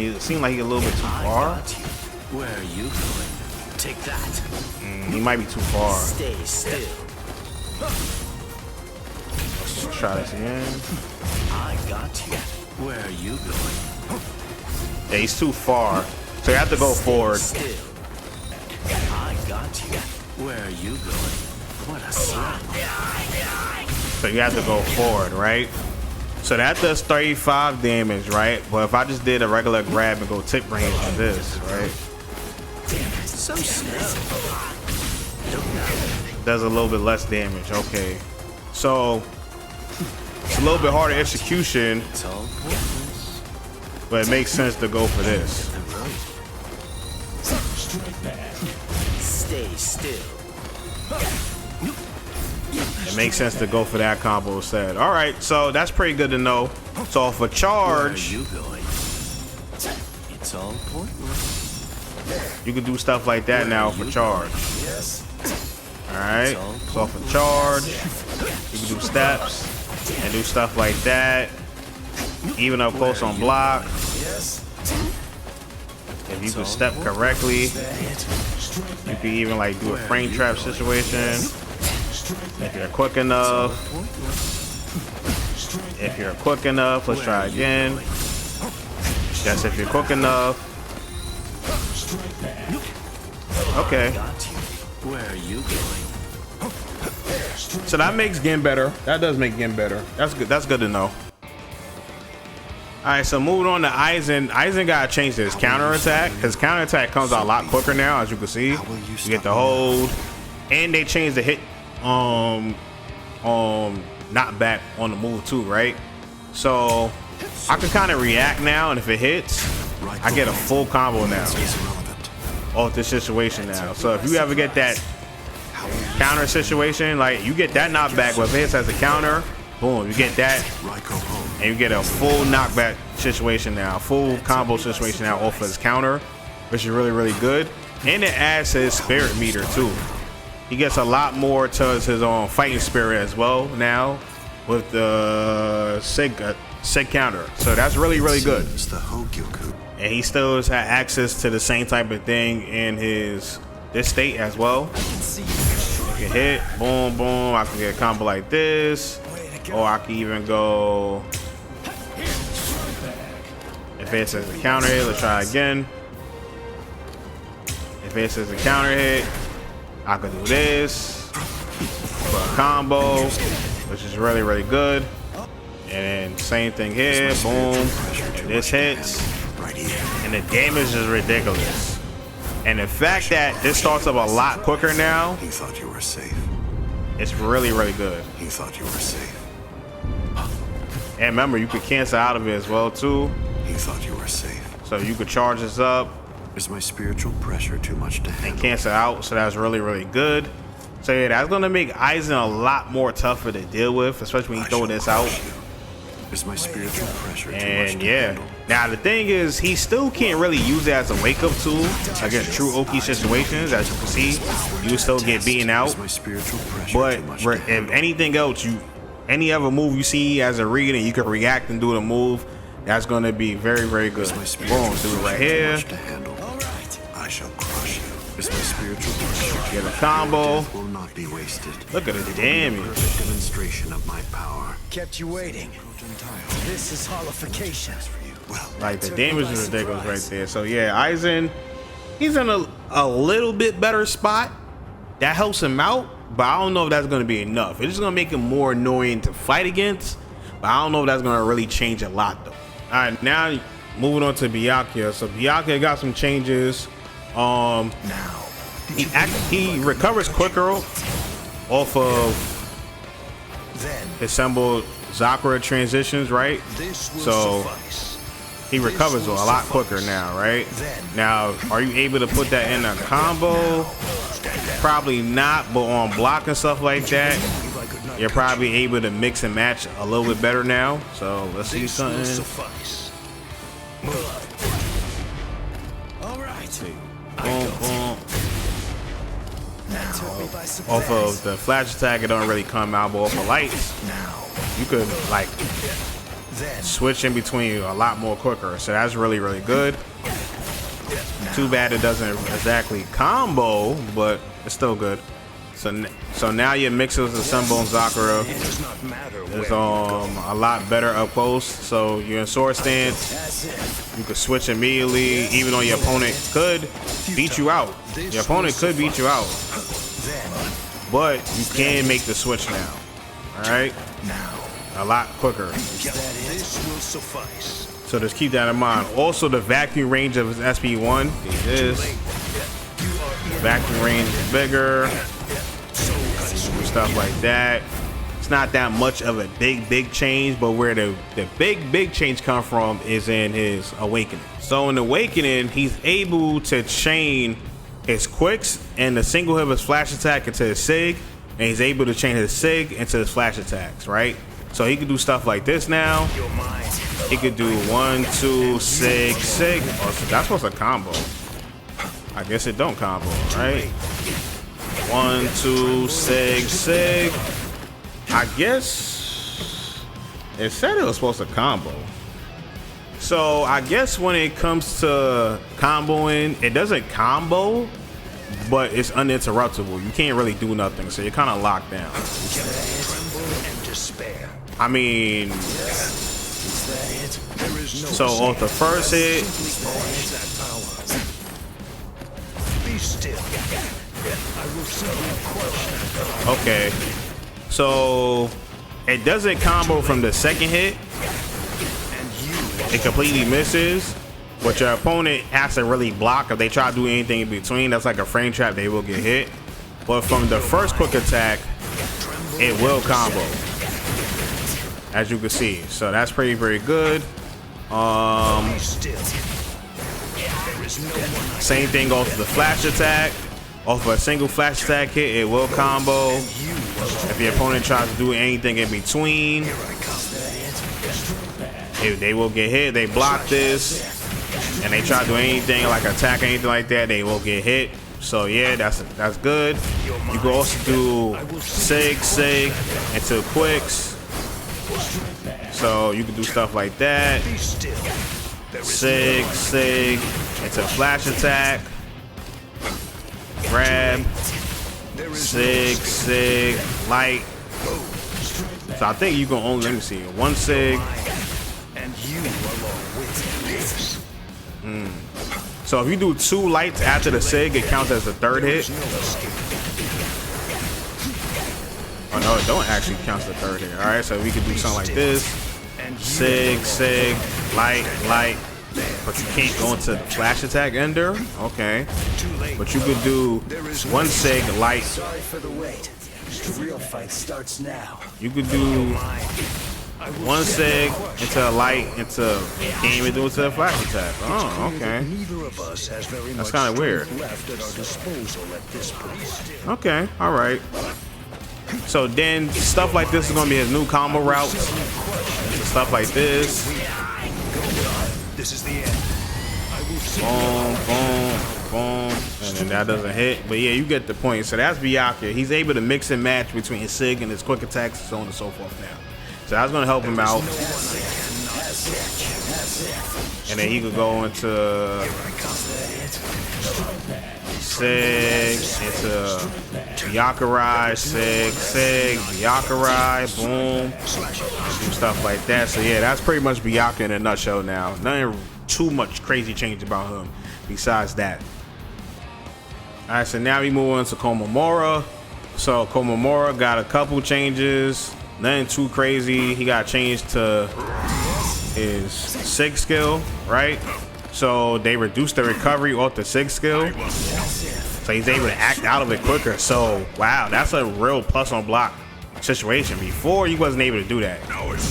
You seem like he's a little bit too far. Where are you going? Take that. He might be too far. Stay still. Let's try this again. I got you. Where are you going? Yeah, he's too far. So you have to go forward. Still. I got you. Where are you going? What a slap. So you have to go forward, right? So that does 35 damage, right? But if I just did a regular grab and go tip range with this, right? So slow. Does a little bit less damage. Okay. So it's a little bit harder execution, It's all pointless. but it makes sense to go for this. Stay still. It makes sense to go for that combo instead. All right, so that's pretty good to know. So for Where are charge, you going? It's all pointless. you can do stuff like that now for charge. All right, so for charge, you can do steps and do stuff like that. Even up close on block. If you can step correctly, you can even like do a frame trap situation. If you're quick enough. If you're quick enough, let's try again. That's if you're quick enough. Okay. Where are you going? So that makes Gin better. That does make Gin better. That's good. That's good to know. All right, so moving on to Aizen. Aizen gotta change his counter attack. His counter attack comes out a lot quicker now, as you can see. You get the hold, and they changed the hit, not back on the move too, right? So I can kind of react now, and if it hits, I get a full combo now off this situation now. So if you ever get that counter situation, like you get that knockback, but if it hits as a counter, boom, you get that, and you get a full knockback situation now, full combo situation now off his counter, which is really, really good. And it adds to his spirit meter too. He gets a lot more towards his own fighting spirit as well now with the sig counter. So that's really, really good. And he still has access to the same type of thing in this state as well. I can hit, boom, boom. I can get a combo like this, or I can even go. If it says a counter hit, let's try again. If it says a counter hit, I can do this for a combo, which is really, really good. And same thing here, boom. This hits, Right here. and the damage is ridiculous. And the fact that this starts up a lot quicker now, He thought you were safe. it's really, really good. He thought you were safe. And remember, you could cancel out of it as well too. He thought you were safe. So you could charge this up Is my spiritual pressure too much to and handle? cancel out. So that's really, really good. So yeah, that's gonna make Aizen a lot more tougher to deal with, especially when you throw this out. Is my spiritual pressure too much And to yeah, handle? now the thing is, he still can't really use it as a wake-up tool against true Oki situations. As you can see, you still get beaten out. Is my spiritual pressure But too much to if handle? anything else, any other move you see as a read and you can react and do the move, that's gonna be very, very good. Is my spiritual Boom, do it right pressure too here. much to handle? I shall crush you. Is my spiritual pressure? Get a combo. Death will not be wasted. Look at the damage. Perfect demonstration of my power. Kept you waiting. This is holification. Well, Like the damage is ridiculous right there. So yeah, Aizen, he's in a little bit better spot. That helps him out, but I don't know if that's gonna be enough. It's just gonna make him more annoying to fight against, but I don't know if that's gonna really change a lot though. All right, now moving on to Byakuya. So Byakuya got some changes. He recovers quicker off of his symbol Zakura transitions, right? So he recovers a lot quicker now, right? Now, are you able to put that in a combo? Probably not, but on block and stuff like that, you're probably able to mix and match a little bit better now. So let's see something. All right. Boom, boom. Off of the flash attack, it don't really come out, but off of lights, you could like switch in between a lot more quicker. So that's really, really good. Too bad it doesn't exactly combo, but it's still good. So now your mixes of Sunbo and Zakura is a lot better up close. So you're in sword stance, you could switch immediately, even though your opponent could beat you out. Your opponent could beat you out, but you can make the switch now. All right, a lot quicker. So just keep that in mind. Also, the vacuum range of his SP1 is vacuum range is bigger. Stuff like that. It's not that much of a big change, but where the big change come from is in his awakening. So in awakening, he's able to chain his quicks and the single hit of his flash attack into his sig, and he's able to chain his sig into his flash attacks, right? So he can do stuff like this now. He could do 1, 2, sig. Oh, so that's what's a combo. I guess it don't combo, right? 1, 2, sig. I guess it said it was supposed to combo. So I guess when it comes to comboing, it doesn't combo, but it's uninterruptible. You can't really do nothing, so you're kind of locked down. I mean, so off the first hit, okay, so it doesn't combo from the second hit. It completely misses, but your opponent has to really block. If they try to do anything in between, that's like a frame trap, they will get hit. But from the first quick attack, it will combo, as you can see. So that's pretty good. Same thing goes to the flash attack. Off of a single flash attack hit, it will combo. If your opponent tries to do anything in between, they will get hit. They block this, and they try to do anything like attack or anything like that, they will get hit. So yeah, that's good. You can also do sig into quicks. So you can do stuff like that. Sig into flash attack. Grab. Sig, light. So I think you can only, let me see, 1 sig. So if you do 2 lights after the sig, it counts as the third hit. Oh no, it don't actually count as the third hit. All right, so we can do something like this. Sig, light. But you can't go into flash attack ender. Okay. But you could do one Sig, light. Sorry for the wait. The real fight starts now. You could do one Sig into a light into game and do it to a flash attack. Oh, okay. Neither of us has very That's much kind of weird. left at our disposal at this point. Okay, all right. So then stuff like this is gonna be his new combo routes. Stuff like this. This is the end. Boom, and then that doesn't hit. But yeah, you get the point. So that's Byakuya. He's able to mix and match between his Sig and his quick attacks, so on and so forth now. So that's gonna help him out. And then he could go into Sig, into Byakurai, Sig, Byakurai, boom. Do stuff like that. So yeah, that's pretty much Byakuya in a nutshell now. Nothing too much crazy change about him besides that. Alright, so now we move on to Komamura. So Komamura got a couple changes. Nothing too crazy. He got changed to his Sig skill, right? So they reduced the recovery off the Sig skill. So he's able to act out of it quicker. So wow, that's a real plus on block situation. Before he wasn't able to do that.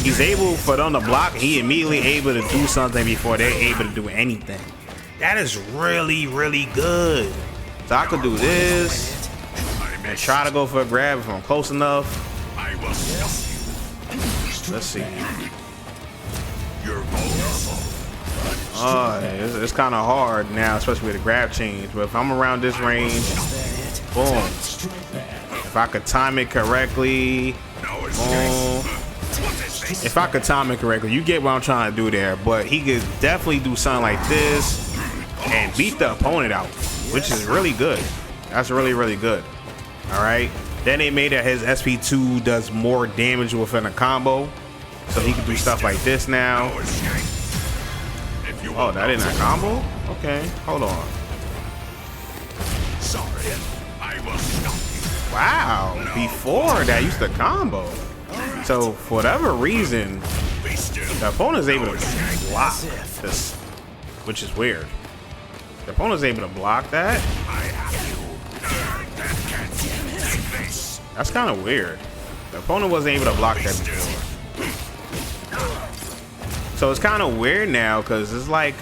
He's able for them to block, he immediately able to do something before they're able to do anything. That is really, really good. So I could do this and try to go for a grab if I'm close enough. Let's see. It's kind of hard now, especially with the grab change. But if I'm around this range, boom. If I could time it correctly, boom. If I could time it correctly, you get what I'm trying to do there. But he could definitely do something like this and beat the opponent out, which is really good. That's really, really good. All right. Then they made that his SP2 does more damage within a combo. So he can do stuff like this now. Oh, that ain't a combo? Okay, hold on. Wow, before that used to combo. So for whatever reason, the opponent's able to block this, which is weird. The opponent's able to block that. That's kind of weird. The opponent wasn't able to block that before. So it's kind of weird now because it's like,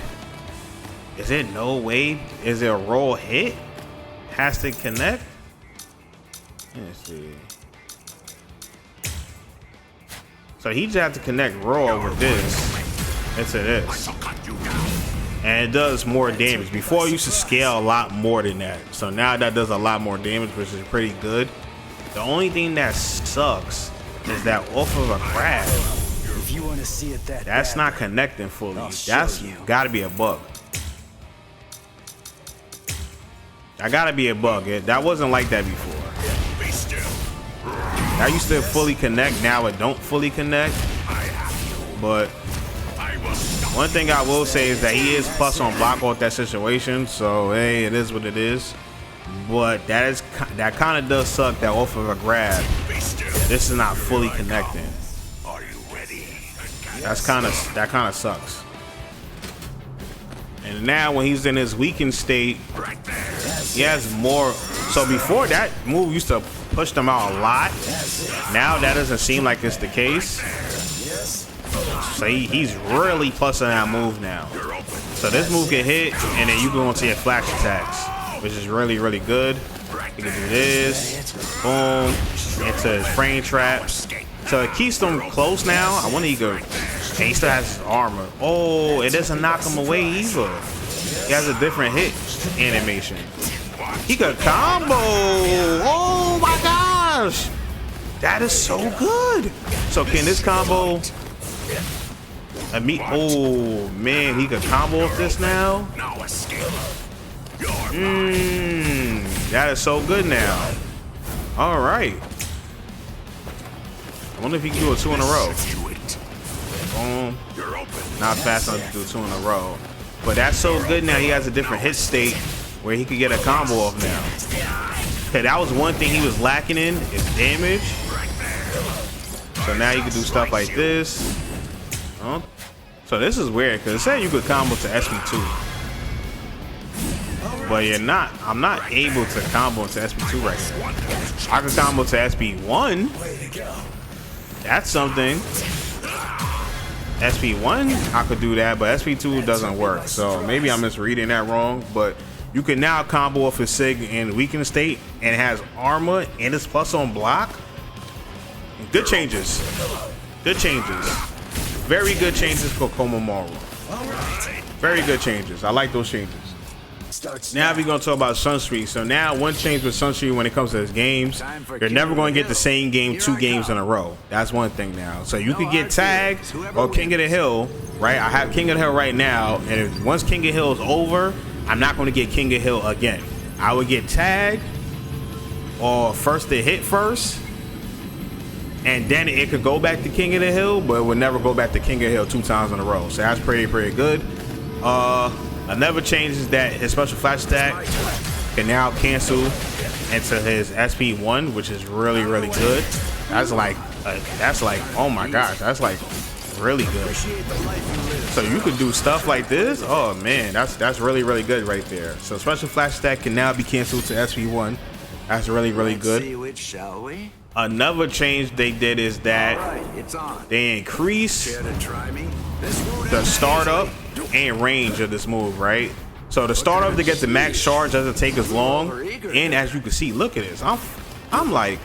is it no way? Is it a roll hit? Has to connect? Let's see. So he just have to connect roll with this into this. And it does more damage. Before it used to scale a lot more than that. So now that does a lot more damage, which is pretty good. The only thing that sucks is that off of a grab, If you want to see it that's not connecting fully. That's gotta be a bug. That gotta be a bug. That wasn't like that before. I used to fully connect, now it don't fully connect. But one thing I will say is that he is plus on block off that situation. So hey, it is what it is. But that kind of does suck that off of a grab, this is not fully connecting. That kind of sucks. And now when he's in his weakened state, he has more. So before that move used to push them out a lot. Now that doesn't seem like it's the case. So he's really plusing that move now. So this move can hit, and then you go into your flash attacks, which is really, really good. You can do this, boom, into his frame trap. So it keeps them close now. I wonder he could, and he still has his armor. Oh, it doesn't knock him away either. He has a different hit animation. He could combo. Oh my gosh, that is so good. So can this combo? Oh man, he could combo with this now. That is so good now. All right. I wonder if he can do a 2 in a row. Boom. Not fast enough to do 2 in a row. But that's so good now. He has a different hit state where he could get a combo off now. Okay, that was one thing he was lacking in, is damage. So now you can do stuff like this. So this is weird because it said you could combo to SP2. But you're not. I'm not able to combo to SP2 right now. I can combo to SP1. That's something. SP1, I could do that, but SP2 doesn't work. So maybe I'm misreading that wrong. But you can now combo off his Sig in weakened state and it has armor and it's plus on block. Good changes. Good changes. Very good changes for Komomaru. Very good changes. I like those changes. Now we're going to talk about Shunsui. So now one change with Shunsui when it comes to his games, you're never going to get the same game 2 games in a row. That's one thing now. So you could get Tag or King of the Hill, right? I have King of the Hill right now, and if once King of the Hill is over, I'm not going to get King of the Hill again. I would get Tag or First to Hit first, and then it could go back to King of the Hill, but it would never go back to King of the Hill 2 times in a row. So that's pretty good. Another change is that his special flash attack can now cancel into his SP1, which is really good. That's like oh my gosh, that's like really good. So you could do stuff like this. Oh man, that's really good right there. So special flash attack can now be canceled to SP1. That's really good. Another change they did is that they increase the startup and range of this move, right? So the startup to get the max charge doesn't take as long, and as you can see, look at this. I'm like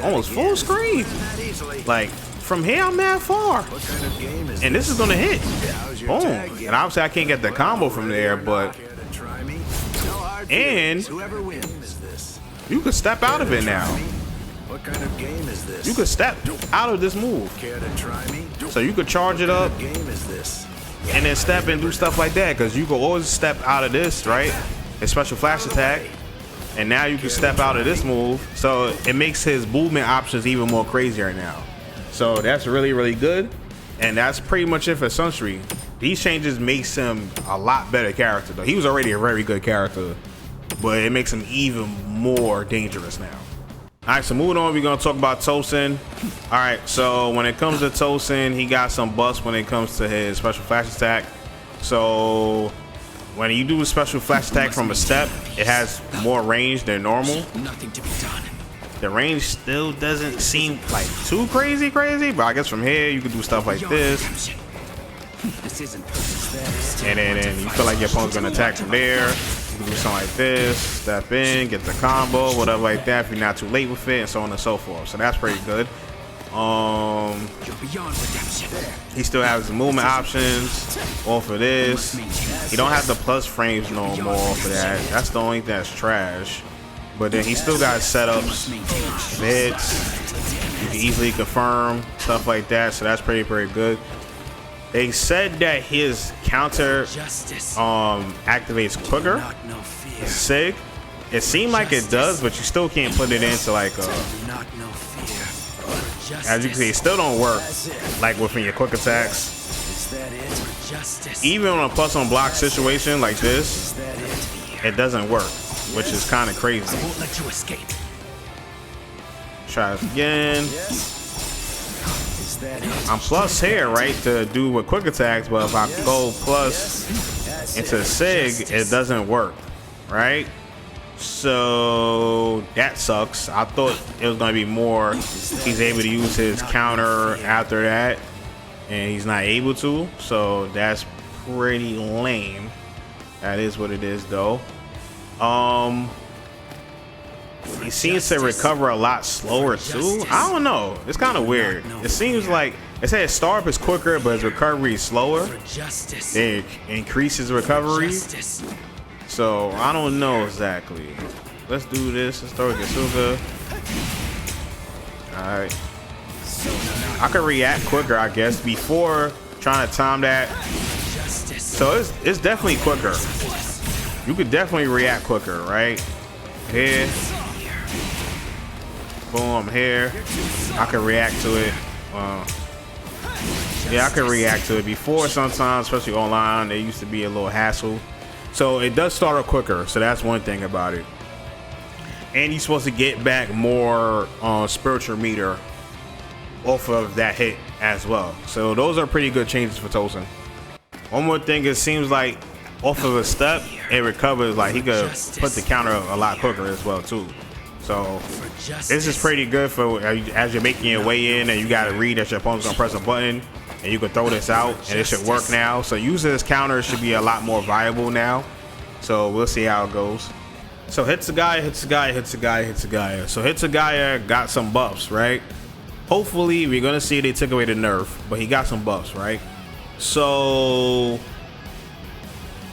almost full screen. Like from here, I'm that far, and this is gonna hit. Boom! And obviously I can't get the combo from there, but and you can step out of it now. What kind of game is this? You could step out of this move. Care to try me? So you could charge it up What game is this? and then step and do stuff like that, because you can always step out of this, right? A special flash attack, and now you can step out of this move. So it makes his movement options even more crazy right now. So that's really good, and that's pretty much it for Shunsui. These changes makes him a lot better character though. He was already a very good character, but it makes him even more dangerous now. All right, so moving on, we're gonna talk about Tosen. All right, so when it comes to Tosen, he got some buffs when it comes to his special flash attack. So when you do a special flash attack from a step, it has more range than normal. Nothing to be done. The range still doesn't seem like too crazy, but I guess from here you can do stuff like this. This isn't And then you feel like your opponent's gonna attack from there. You can do something like this, step in, get the combo, whatever like that, if you're not too late with it, and so on and so forth. So that's pretty good. You're beyond redemption. He still has the movement options off of this. He don't have the plus frames no more off of that. That's the only thing that's trash. But then he still got setups, hits. You can easily confirm stuff like that. So that's pretty good. They said that his counter activates quicker. Sig. It seemed like it does, but you still can't put it into like as you can see, it still don't work like within your quick attacks. Even on a plus on block situation like this, it doesn't work, which is kind of crazy. I won't let you escape. Try this again. I'm plus here, right, to do with quick attacks, but if I go plus into Sig, it doesn't work, right? So that sucks. I thought it was going to be more. He's able to use his counter after that, and he's not able to. So that's pretty lame. That is what it is, though. He seems to recover a lot slower too. I don't know. It's kind of weird. It seems like it said his startup is quicker, but his recovery is slower. It increases recovery. So I don't know exactly. Let's do this. Let's start with Yasuga. All right. I can react quicker, I guess, before trying to time that. So it's definitely quicker. You could definitely react quicker, right? Here. Boom, here. I can react to it. Yeah, I can react to it. Before, sometimes, especially online, there used to be a little hassle. So it does start up quicker. So that's one thing about it. And you're supposed to get back more spiritual meter off of that hit as well. So those are pretty good changes for Tosen. One more thing, it seems like off of a step, it recovers. Like he could put the counter a lot quicker as well too. So this is pretty good for as you're making your way in and you got to read that your opponent's gonna press a button and you can throw this out and it should work now. So using this counter should be a lot more viable now. So we'll see how it goes. So Hitsugaya. So Hitsugaya got some buffs, right? Hopefully we're gonna see they took away the nerf, but he got some buffs, right? So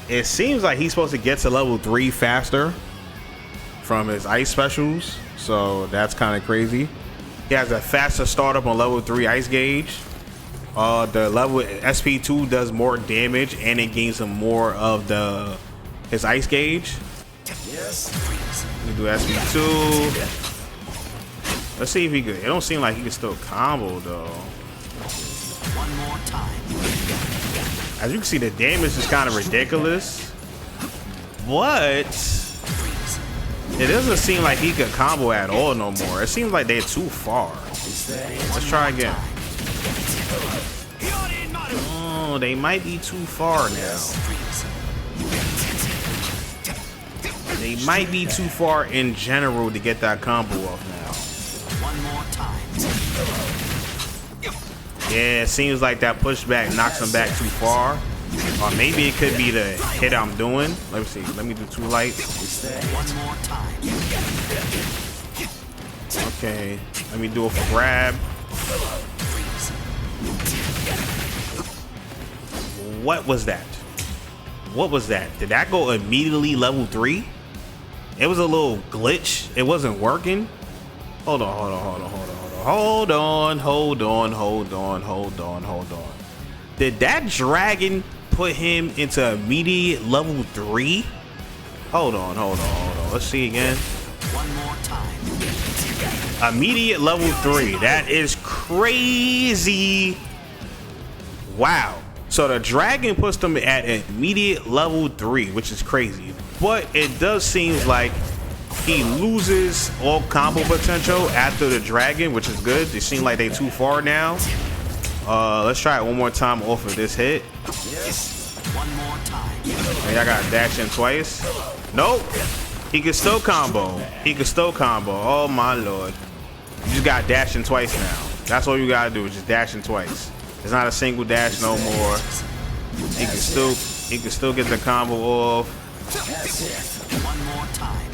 it seems like he's supposed to get to level 3 faster from his ice specials. So that's kind of crazy. He has a faster startup on level 3 ice gauge. The level SP2 does more damage and it gains him more of his ice gauge. Yes. We do SP2. Let's see if he could. It don't seem like he can still combo though. One more time. As you can see, the damage is kind of ridiculous, but it doesn't seem like he could combo at all no more. It seems like they're too far. Let's try again. Oh, they might be too far now. They might be too far in general to get that combo off now. One more time. Yeah, it seems like that pushback knocks him back too far. Or maybe it could be the hit I'm doing. Let me see. Let me do 2 lights. One more time. Okay. Let me do it for grab. What was that? What was that? Did that go immediately level 3? It was a little glitch. It wasn't working. Hold on. Did that dragon put him into immediate level 3? Hold on. Let's see again. One more time. Immediate level 3. That is crazy. Wow. So the dragon puts them at immediate level 3, which is crazy. But it does seem like he loses all combo potential after the dragon, which is good. They seem like they're too far now. Let's try it one more time off of this hit. Yes. One more time. Maybe I got dash in twice. Nope. He can still combo. Oh my lord. You just got dashing twice now. That's all you gotta do is just dashing twice. It's not a single dash no more. He can still get the combo off. One more time.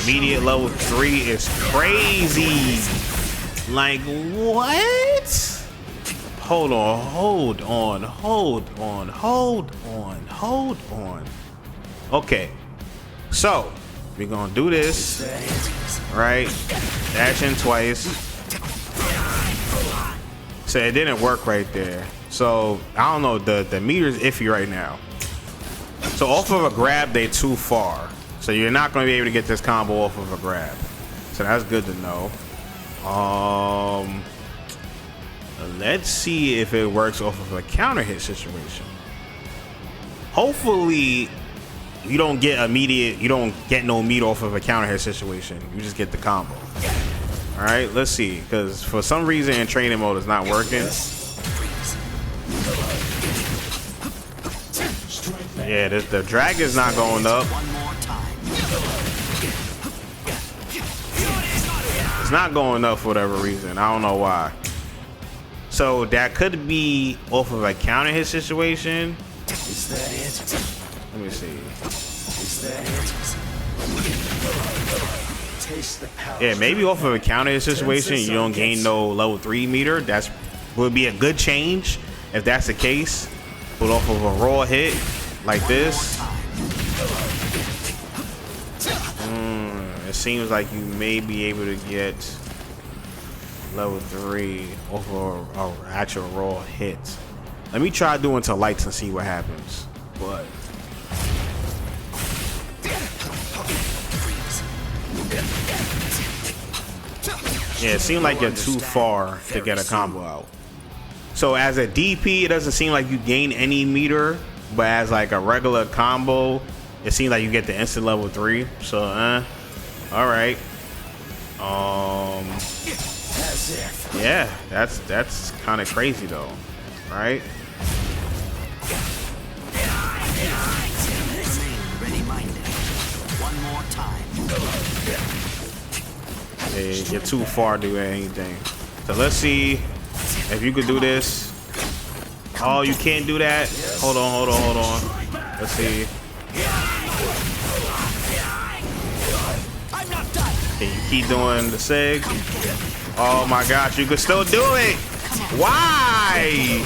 Immediate level 3 is crazy. Like what? Hold on. Okay. So we're gonna do this. Right? Dash in twice. So it didn't work right there. So I don't know, the meter's iffy right now. So off of a grab, they too far. So you're not going to be able to get this combo off of a grab. So that's good to know. Let's see if it works off of a counter hit situation. Hopefully you don't get no meter off of a counter hit situation. You just get the combo. All right, let's see, because for some reason in training mode it's not working. Yeah, the drag is not going up. It's not going up for whatever reason. I don't know why. So that could be off of a counter hit situation. Is that it? Let me see. Is that it? Taste the power. Yeah, maybe off of a counter hit situation, you don't gain no level 3 meter. That's would be a good change if that's the case. But off of a raw hit like this, it seems like you may be able to get level 3 off of a actual raw hit. Let me try doing to lights and see what happens. But yeah, it seems like you're too far to get a combo out. So as a DP, it doesn't seem like you gain any meter, but as like a regular combo, it seems like you get the instant level 3. So all right. Yeah, that's kind of crazy though, right? One more time. Yeah, you're too far to do anything. So let's see if you could do this. Oh, you can't do that. Hold on. Let's see. Can you keep doing the sig? Oh my gosh, you can still do it. Why?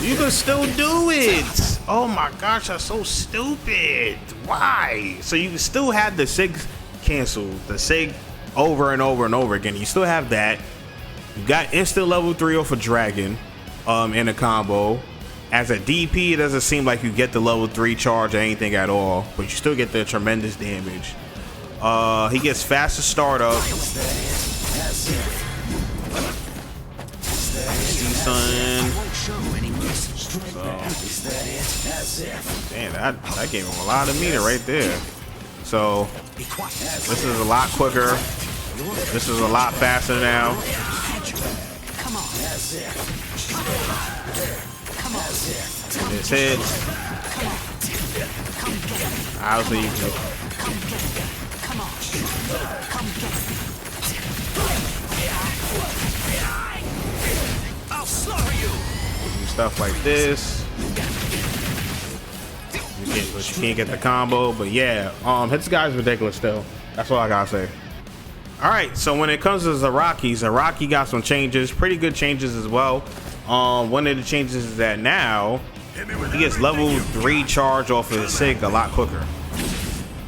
You can still do it. Oh my gosh, that's so stupid. Why? So you can still have the sig canceled, the sig over and over and over again. You still have that. You got instant level 3 off a dragon in a combo. As a DP, it doesn't seem like you get the level 3 charge or anything at all, but you still get the tremendous damage. He gets faster startup. Son. So, damn, that gave him a lot of meter right there. So this is a lot quicker. This is a lot faster now. This hits. Obviously, you can. Do stuff like this. But you can't get the combo. But yeah, Hitsugaya ridiculous still. That's all I gotta say. Alright, so when it comes to Zaraki got some changes, pretty good changes as well. One of the changes is that now he gets level 3 charge off of his sig a lot quicker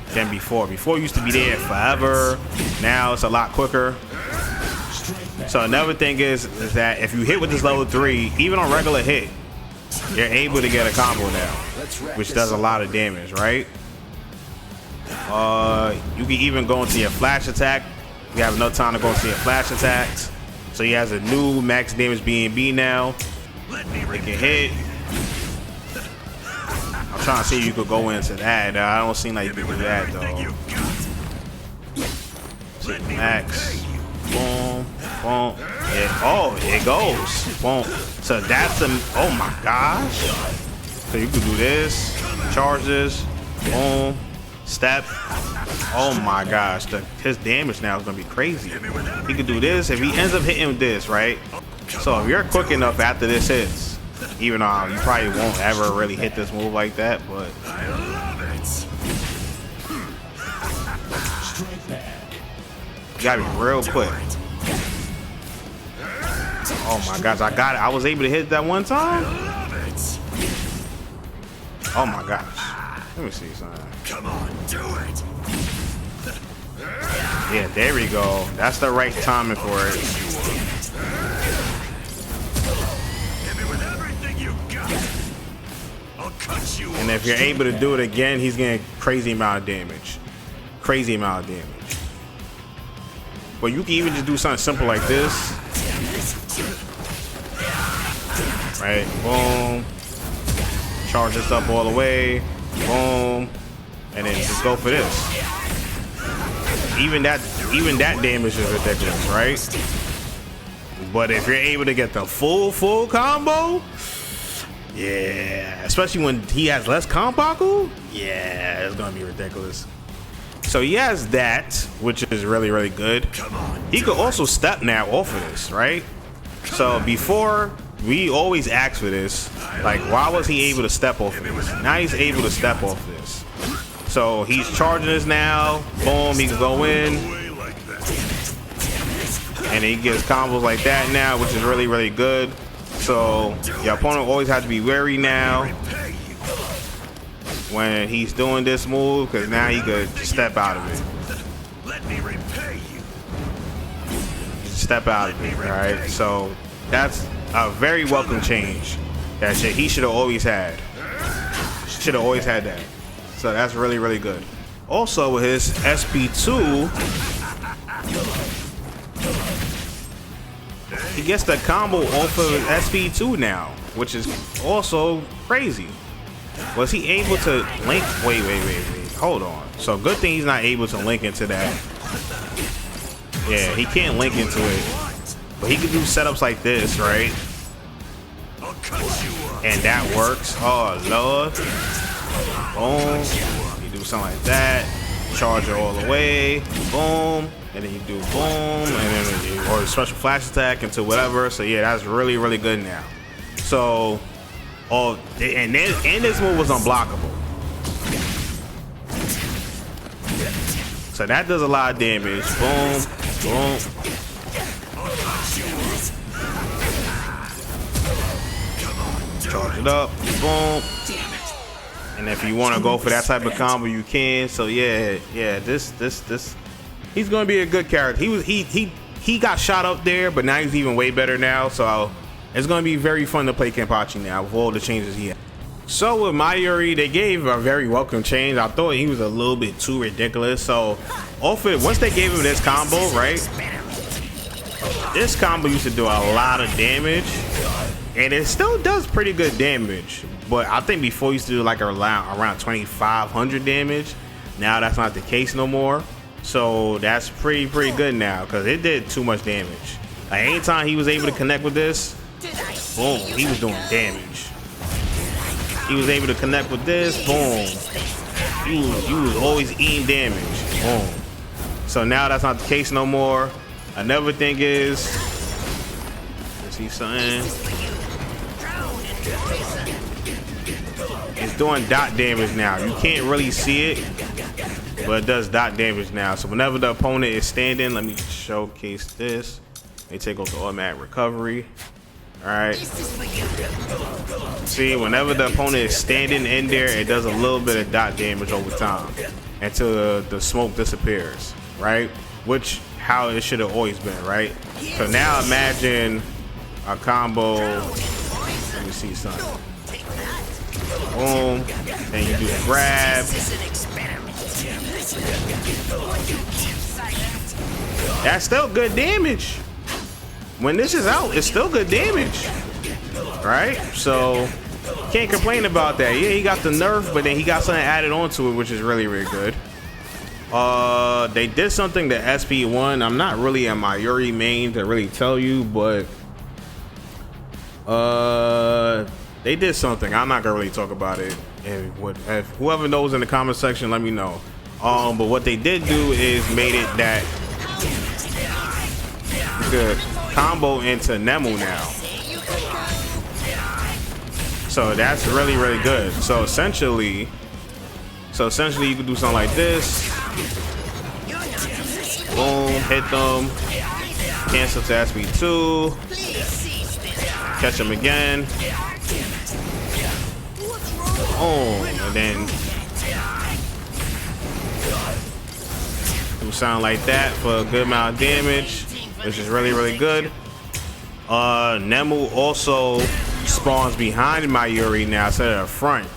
than before. Before it used to be there forever. Now it's a lot quicker. So another thing is that if you hit with this level 3, even on regular hit, you're able to get a combo now, which does a lot of damage, right? You can even go into your flash attack. You have enough time to go into your flash attacks. So he has a new max damage BNB now. It can hit. I'm trying to see if you could go into that. I don't seem like you can do that though. See, max. Boom. Boom. Yeah. Oh, it goes. Boom. So that's the. Oh my gosh. So you can do this. Charge this. Boom. Step. Oh my gosh. His damage now is gonna be crazy. He could do this if he ends up hitting with this, right? So if you're quick enough after this hits, even though you probably won't ever really hit this move like that, but you gotta be real quick. Oh my gosh, I got it. I was able to hit that one time. Oh my gosh. Let me see something. Come on, do it. Yeah, there we go. That's the right timing for it. Hit me with everything you got. I'll cut you. And if you're able to do it again, he's getting crazy amount of damage. Crazy amount of damage. But you can even just do something simple like this. Right, boom. Charge this up all the way. Boom. And then just go for this. Even that damage is ridiculous, right? But if you're able to get the full combo, yeah, especially when he has less combo, yeah, it's gonna be ridiculous. So he has that, which is really good. He could also step now off of this, right? So before we always ask for this, like why was he able to step off of this? Now he's able to step off of this. So he's charging this now. Boom, he can go in. And he gets combos like that now, which is really good. So your opponent always has to be wary now when he's doing this move, because now he could step out of it. Let me repay you. Step out of it, alright? So that's a very welcome change that he should have always had. Should have always had that. So that's really good. Also with his SP2, he gets the combo off of his SP2 now, which is also crazy. Was he able to link? Wait. Hold on. So good thing he's not able to link into that. Yeah, he can't link into it. But he can do setups like this, right? And that works. Oh, Lord. Boom. You do something like that. Charge it all the way. Boom. And then you do boom. And then or special flash attack into whatever. So, yeah, that's really, really good now. So, and this move was unblockable. So that does a lot of damage. Boom. Boom. Charge it up. Boom. And if you want to go for that type of combo, you can. So yeah, this he's gonna be a good character. He got shot up there, but now he's even way better now. So it's gonna be very fun to play Kenpachi now with all the changes he had. So with Mayuri, they gave a very welcome change. I thought he was a little bit too ridiculous. So off it, once they gave him this combo, right? This combo used to do a lot of damage, and it still does pretty good damage. But I think before it used to do like around 2,500 damage. Now that's not the case no more. So that's pretty good now because it did too much damage. Like anytime he was able to connect with this, boom, he was doing damage. He was able to connect with this, boom. He was always eating damage, boom. So now that's not the case no more. Another thing is, let's see something. It's doing dot damage now. You can't really see it, but it does dot damage now. So whenever the opponent is standing, let me showcase this. They take off the automatic recovery. All right. See, whenever the opponent is standing in there, it does a little bit of dot damage over time until the smoke disappears, right? Which how it should have always been, right? So now imagine a combo. Let me see something. Boom, and you do the grab. That's still good damage. When this is out, it's still good damage, right? So can't complain about that. Yeah, he got the nerf, but then he got something added onto it, which is really good. They did something to SP1. I'm not really a Mayuri main to really tell you, but they did something. I'm not gonna really talk about it. And if whoever knows in the comment section, let me know. But what they did do is made it that you could combo into Nemu now. So that's really good. So essentially you can do something like this. Boom, hit them. Cancel to SP2. Catch them again. Boom, and then do something like that for a good amount of damage, which is really good. Nemu also spawns behind Mayuri now instead of the front.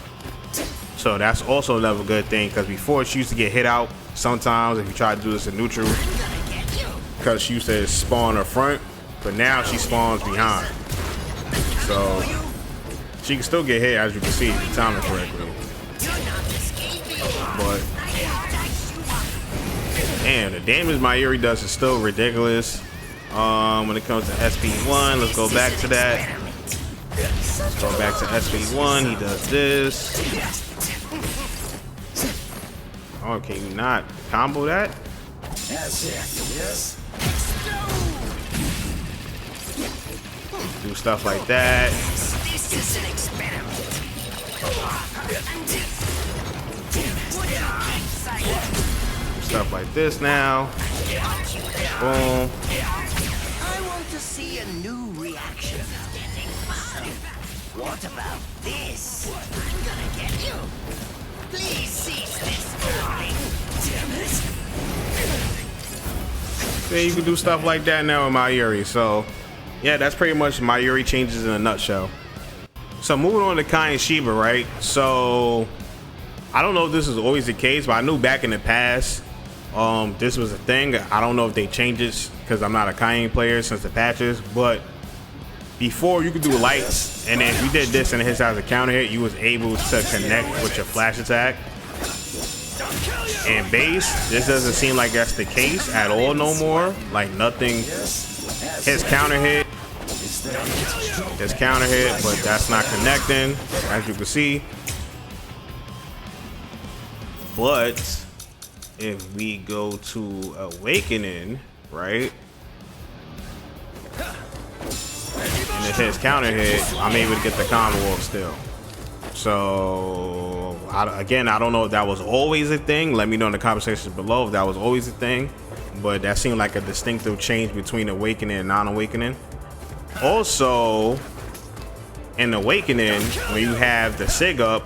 So that's also another good thing, because before she used to get hit out sometimes if you try to do this in neutral, because she used to spawn up front, but now she spawns behind. So she can still get hit, as you can see, if you time it correctly. But damn, the damage Mayuri does is still ridiculous. When it comes to SP1, let's go back to that. Let's go back to SP1. He does this. Oh, can you not combo that? Do stuff like that. Stuff like this now. Boom. I want to see a new reaction. What about this? I'm gonna get you. Please seize this. Damn it. Yeah, you can do stuff like that now with Mayuri. So yeah, that's pretty much Mayuri changes in a nutshell. So moving on to Kaien Shiba, right? So I don't know if this is always the case, but I knew back in the past this was a thing. I don't know if they changed it because I'm not a Kaien player since the patches, but before you could do lights, and then if you did this and it hits as a counter hit, you was able to connect with your flash attack. And base, this doesn't seem like that's the case at all no more. Like nothing. His counter hit. His counter hit, but that's not connecting, as you can see. But if we go to Awakening, right? And if his counter hit, I'm able to get the combo off still. So, again, I don't know if that was always a thing. Let me know in the comment section below if that was always a thing. But that seemed like a distinctive change between Awakening and non-Awakening. Also, in Awakening, when you have the SIG up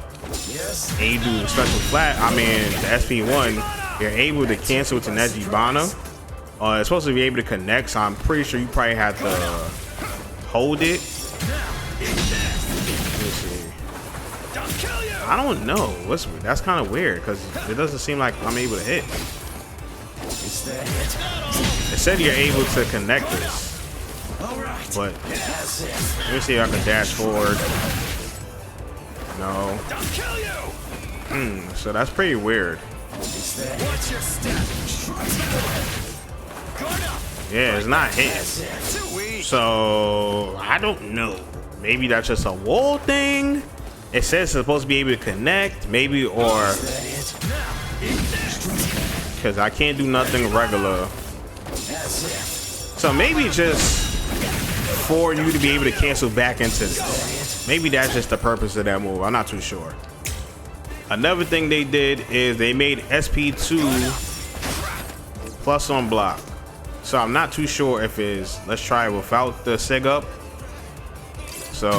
and you do the special flat, I mean the SP1, you're able to cancel to Nejibana. It's supposed to be able to connect, so I'm pretty sure you probably have to hold it. Let me see. I don't know. That's kind of weird because it doesn't seem like I'm able to hit. It said you're able to connect this. But let me see if I can dash forward. No. So that's pretty weird. Yeah, it's not hitting. So I don't know. Maybe that's just a wall thing. It says it's supposed to be able to connect, maybe, or because I can't do nothing regular. So maybe just for you to be able to cancel back into this. Maybe that's just the purpose of that move. I'm not too sure. Another thing they did is they made SP2 plus on block. So I'm not too sure if it's, let's try it without the SIG up. So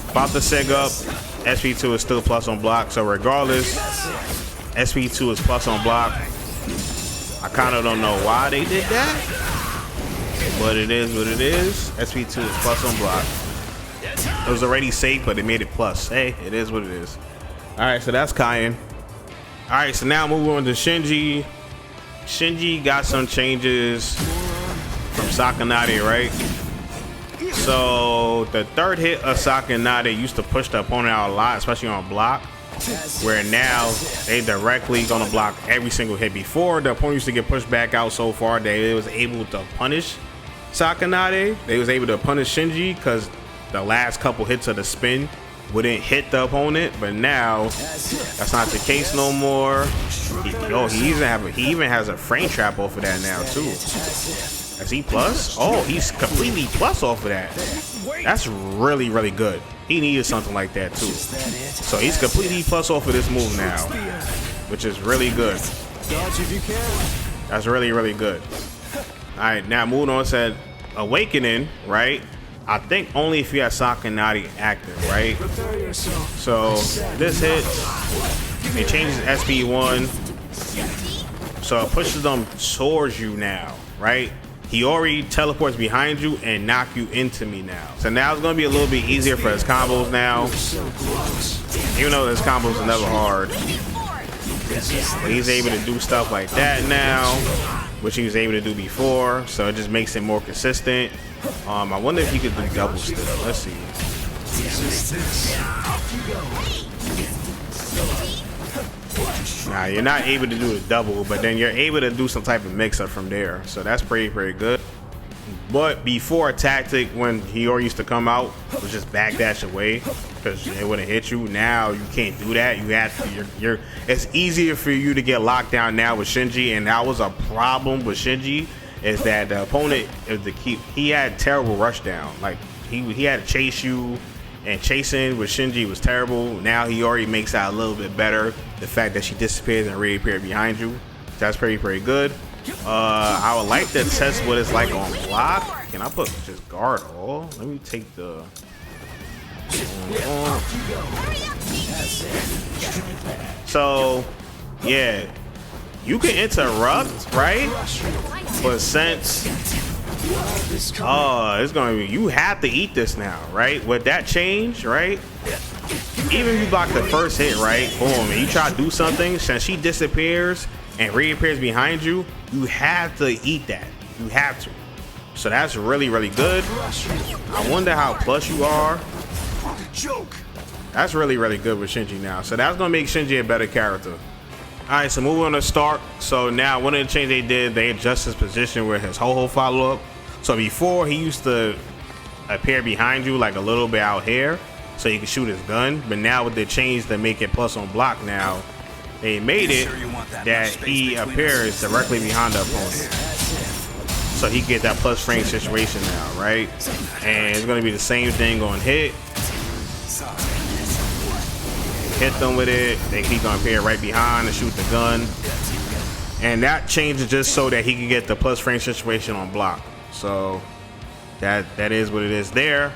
without the SIG up, SP2 is still plus on block. So regardless, SP2 is plus on block. I kind of don't know why they did that. But it is what it is. SP2 is plus on block. It was already safe, but they made it plus. Hey, it is what it is. Alright, so that's Kaien. Alright, so now moving on to Shinji. Shinji got some changes from Sakanade, right? So the third hit of Sakanade used to push the opponent out a lot, especially on block. Where now they directly gonna block every single hit. Before, the opponent used to get pushed back out so far they was able to punish Sakanade. They was able to punish Shinji because the last couple hits of the spin wouldn't hit the opponent. But now that's not the case no more. He even has a frame trap off of that now too. Is he plus? Oh, he's completely plus off of that. That's really, really good. He needed something like that too. So he's completely plus off of this move now, which is really good. That's really, really good. All right, now moving on to Awakening, right? I think only if you have Sakanade active, right? So this hit, it changes SP1. So it pushes them towards you now, right? He already teleports behind you and knock you into me now. So now it's gonna be a little bit easier for his combos now. Even though his combos are never hard. But he's able to do stuff like that now, which he was able to do before. So it just makes it more consistent. I wonder if he could do double still. Let's see. Nah, you're not able to do the double, but then you're able to do some type of mix-up from there. So that's pretty good. But before tactic, when Hiyori used to come out, was just backdash away because it wouldn't hit you. Now you can't do that. You have to. It's easier for you to get locked down now with Shinji, and that was a problem with Shinji. Is that the opponent is the key? He had terrible rush down. Like he had to chase you. And chasing with Shinji was terrible. Now he already makes that a little bit better. The fact that she disappears and reappears behind you. That's pretty good. I would like to test what it's like on block. Can I put just guard all? Let me take the... So, yeah. You can interrupt, right? But since... it's gonna be, you have to eat this now, right? With that change, right? Even if you block the first hit, right? Boom, and you try to do something, since she disappears and reappears behind you, you have to eat that. You have to. So that's really good. I wonder how plus you are. That's really good with Shinji now. So that's gonna make Shinji a better character. Alright, so moving on to Stark. So now one of the changes they did, they adjusted his position with his ho-ho follow-up. So before, he used to appear behind you like a little bit out here so you can shoot his gun. But now with the change to make it plus on block now, they made it that he appears directly behind the opponent. So he get that plus frame situation now, right? And it's going to be the same thing on hit. Hit them with it, then he's gonna appear right behind and shoot the gun. And that changes just so that he can get the plus frame situation on block. So that is what it is there.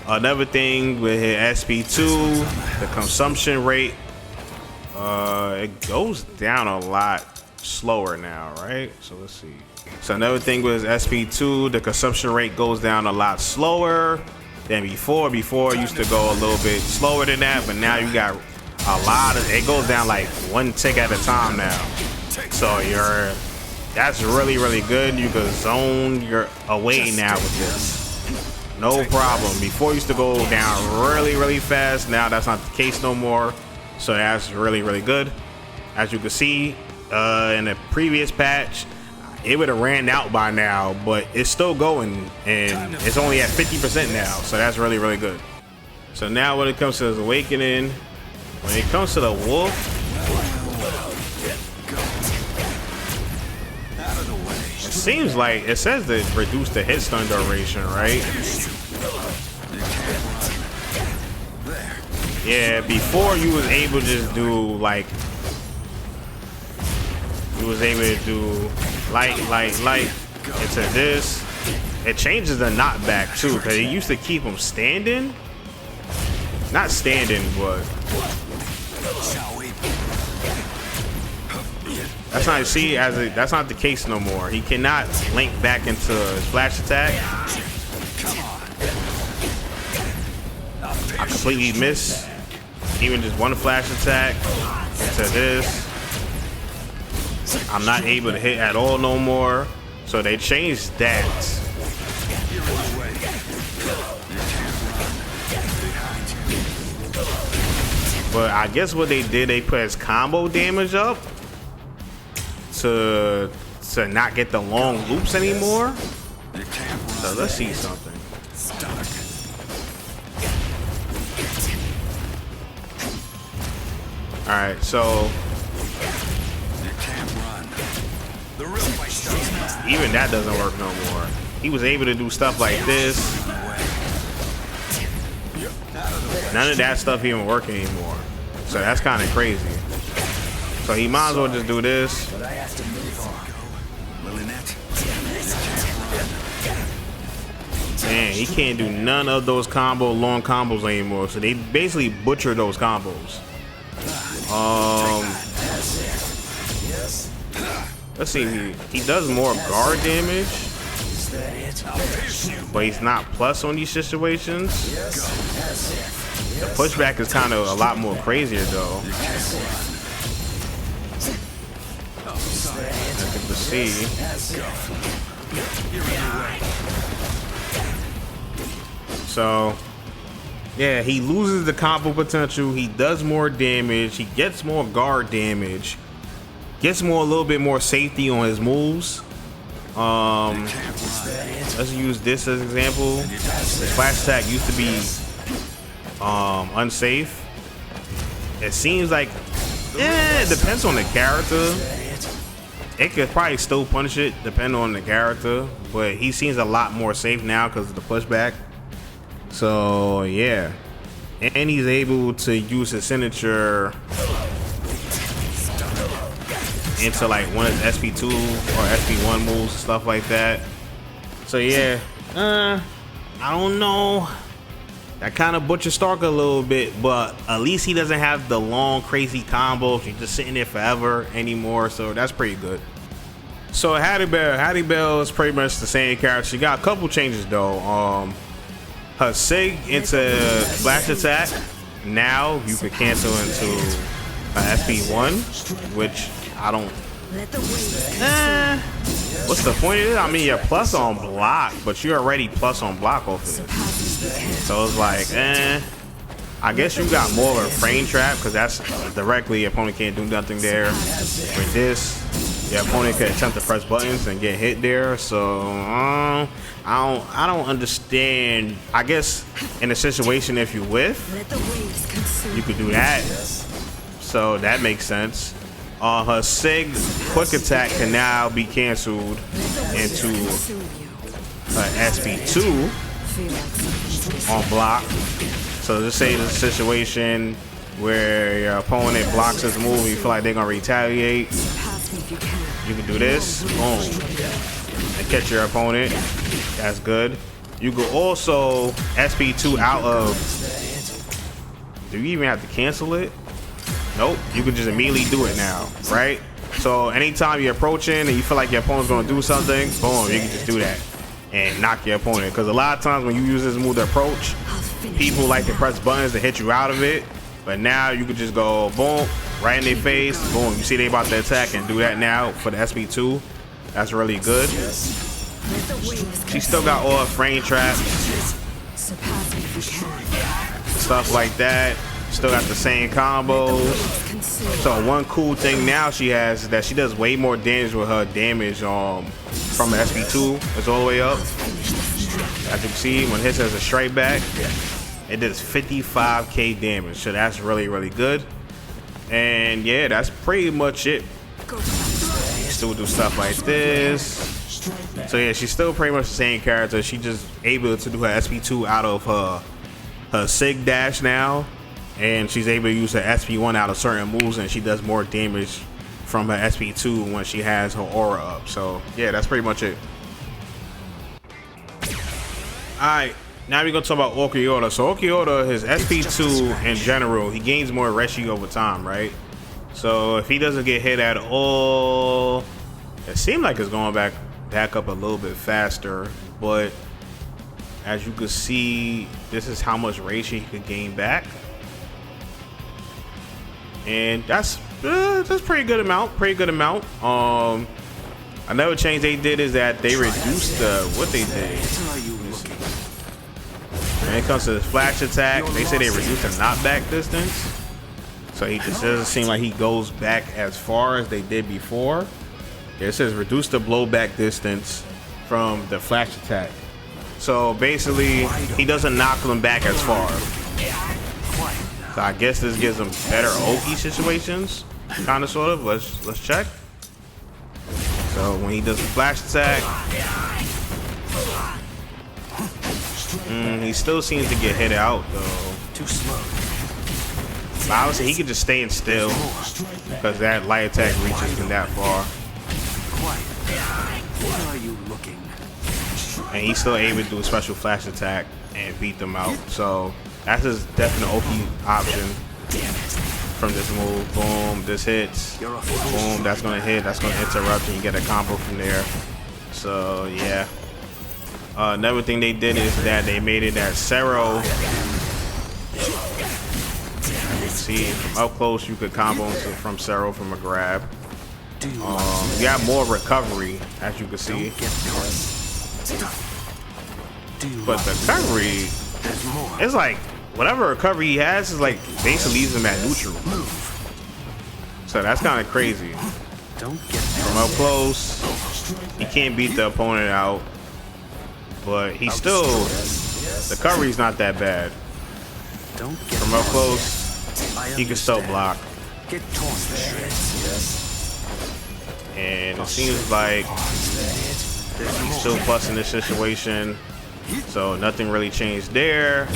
Another thing with his SP2, the consumption rate, it goes down a lot slower now, right? So let's see. So another thing with his SP2, the consumption rate goes down a lot slower than before. Before it used to go a little bit slower than that, but now you got a lot of it goes down like 1 tick at a time now. So that's really good. You can zone your away now with this. No problem. Before it used to go down really fast. Now that's not the case no more. So that's really good. As you can see in the previous patch, it would have ran out by now, but it's still going and it's only at 50% now. So that's really good. So now when it comes to his awakening, when it comes to the wolf, it seems like it says to reduce the hit stun duration, right? Yeah, before you was able to just do like, you was able to do light into this. It changes the knockback too, because it used to keep him standing. Not standing, but that's not, see, that's not the case no more. He cannot link back into his flash attack. I completely miss even just one flash attack into this. I'm not able to hit at all no more. So they changed that. But I guess what they did, they put his combo damage up to not get the long loops anymore. So let's see something. All right, so even that doesn't work no more. He was able to do stuff like this. None of that stuff even work anymore. So that's kind of crazy. So he might as well just do this. Man, he can't do none of those long combos anymore. So they basically butcher those combos. Let's see, he does more guard damage, but he's not plus on these situations. The pushback is kind of a lot more crazier though. I get to see. So yeah, he loses the combo potential. He does more damage. He gets more guard damage. Gets a little bit more safety on his moves. Let's use this as an example. The flash attack used to be unsafe. It seems like it depends on the character. It could probably still punish it depending on the character, but he seems a lot more safe now because of the pushback. So yeah, and he's able to use his signature into like one of his SP2 or SP1 moves, stuff like that. So yeah, I don't know. That kind of butchers Stark a little bit, but at least he doesn't have the long crazy combos. He's just sitting there forever anymore, so that's pretty good. So Harribel is pretty much the same character. She got a couple changes though. Her sig into flash attack, now you can cancel into an SP1, which I don't. What's the point of it? I mean, you're plus on block, but you're already plus on block off of it. So it's like, I I guess you got more of a frame trap because that's directly your opponent can't do nothing there. With this, your opponent could attempt to press buttons and get hit there. So I don't understand. I guess in a situation if you whiff, you could do that. So that makes sense. Her Sig quick attack can now be canceled into her SP2 on block. So just say there's a situation where your opponent blocks this move and you feel like they're gonna retaliate. You can do this, boom, and catch your opponent. That's good. You can also SP2 out of. Do you even have to cancel it? Nope. You can just immediately do it now, right? So anytime you're approaching and you feel like your opponent's gonna do something, boom, you can just do that and knock your opponent. Because a lot of times when you use this move to approach, people like to press buttons to hit you out of it. But now you can just go boom, right in their face, boom. You see they about to attack and do that now for the SP2. That's really good. She still got all her frame traps, stuff like that. Still got the same combos. So one cool thing now she has is that she does way more damage with her damage from the SP2. It's all the way up. As you can see, when it hits as a straight back, it does 55k damage. So that's really, really good. And yeah, that's pretty much it. Still do stuff like this. So yeah, she's still pretty much the same character. She just able to do her SP2 out of her Sig dash now. And she's able to use her SP1 out of certain moves, and she does more damage from her SP2 when she has her aura up. So yeah, that's pretty much it. Alright, now we're gonna talk about Ulquiorra. So Ulquiorra, his SP2 in general, he gains more Reshi over time, right? So if he doesn't get hit at all, it seems like it's going back up a little bit faster, but as you can see, this is how much Reshi he could gain back. And that's pretty good amount. Another change they did is that they reduced what they did. When it comes to the flash attack, they say they reduced the knockback distance. So he just doesn't seem like he goes back as far as they did before. It says reduce the blowback distance from the flash attack. So basically, he doesn't knock them back as far. So I guess this gives them better Oki situations, kind of, sort of. Let's check. So when he does the flash attack, he still seems to get hit out though. Too slow. But obviously he could just stay in still because that light attack reaches him that far. Where are you looking? And he's still able to do a special flash attack and beat them out. So that's his definite Oki option from this move. Boom, this hits. Boom, that's gonna hit. That's gonna interrupt, and you get a combo from there. So yeah. Another thing they did is that they made it that Sero. You can see from up close, you could combo from Sero from a grab. You got more recovery, as you can see. But the recovery, it's like whatever recovery he has is like basically leaves him at neutral. So that's kind of crazy. From up close, he can't beat the opponent out, but he still, the recovery's not that bad. From up close, he can still block. And it seems like he's still busting this situation. So nothing really changed there.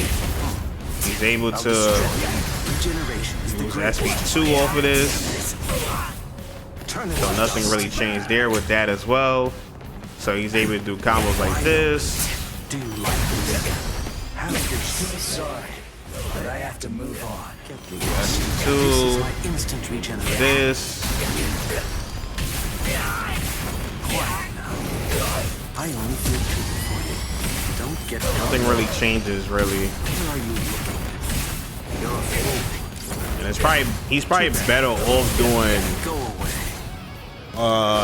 He's able to use SP2 off of this. So nothing really changed there with that as well. So he's able to do combos like this. Sorry, but I have to move on. SP2. This. I only feel pity for you. Don't get nothing really changes really. And it's probably he's probably better off doing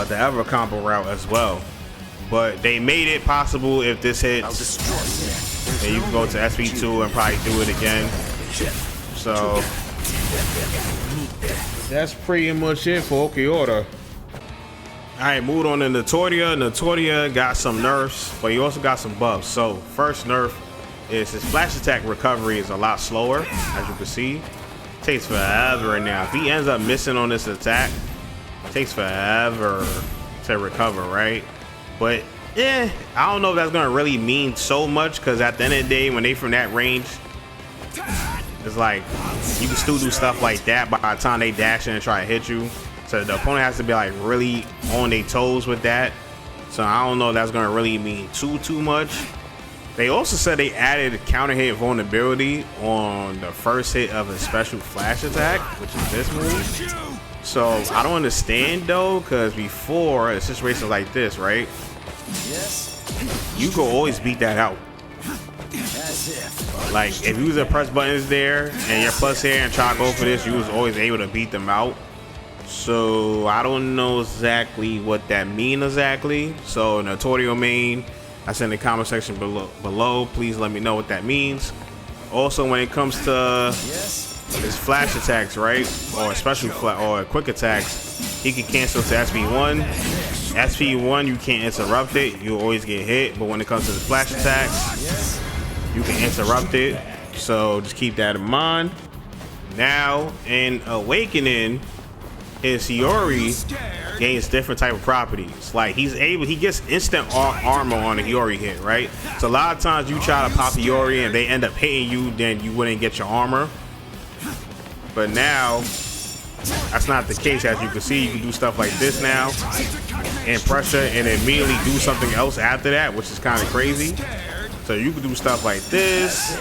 the ever combo route as well. But they made it possible if this hits, then you can go to SP2 and probably do it again. So that's pretty much it for Ulquiorra. Alright, moved on to Nnoitra. Nnoitra got some nerfs, but he also got some buffs. So first nerf is his flash attack recovery is a lot slower, as you can see. It takes forever now. If he ends up missing on this attack, it takes forever to recover, right? But yeah, I don't know if that's gonna really mean so much, because at the end of the day, when they from that range, it's like you can still do stuff like that by the time they dash in and try to hit you. So the opponent has to be like really on their toes with that. So I don't know if that's gonna really mean too much. They also said they added counter hit vulnerability on the first hit of a special flash attack, which is this move. So I don't understand though, because before a situation like this, right? You could always beat that out. Like if you was to press buttons there and your plus here and try to go for this, you was always able to beat them out. So I don't know exactly what that means exactly. So Nnoitra main, that's in the comment section below. Please let me know what that means. Also, when it comes to his flash attacks, right, or special or quick attacks, he can cancel to SP1. SP1, you can't interrupt it. You always get hit. But when it comes to the flash attacks, you can interrupt it. So just keep that in mind. Now in Awakening, his Hiyori gains different type of properties. Like he gets instant armor on a Hiyori hit, right? So a lot of times you try to pop Hiyori and they end up hitting you, then you wouldn't get your armor. But now that's not the case. As you can see, you can do stuff like this now and pressure and immediately do something else after that, which is kind of crazy. So you can do stuff like this,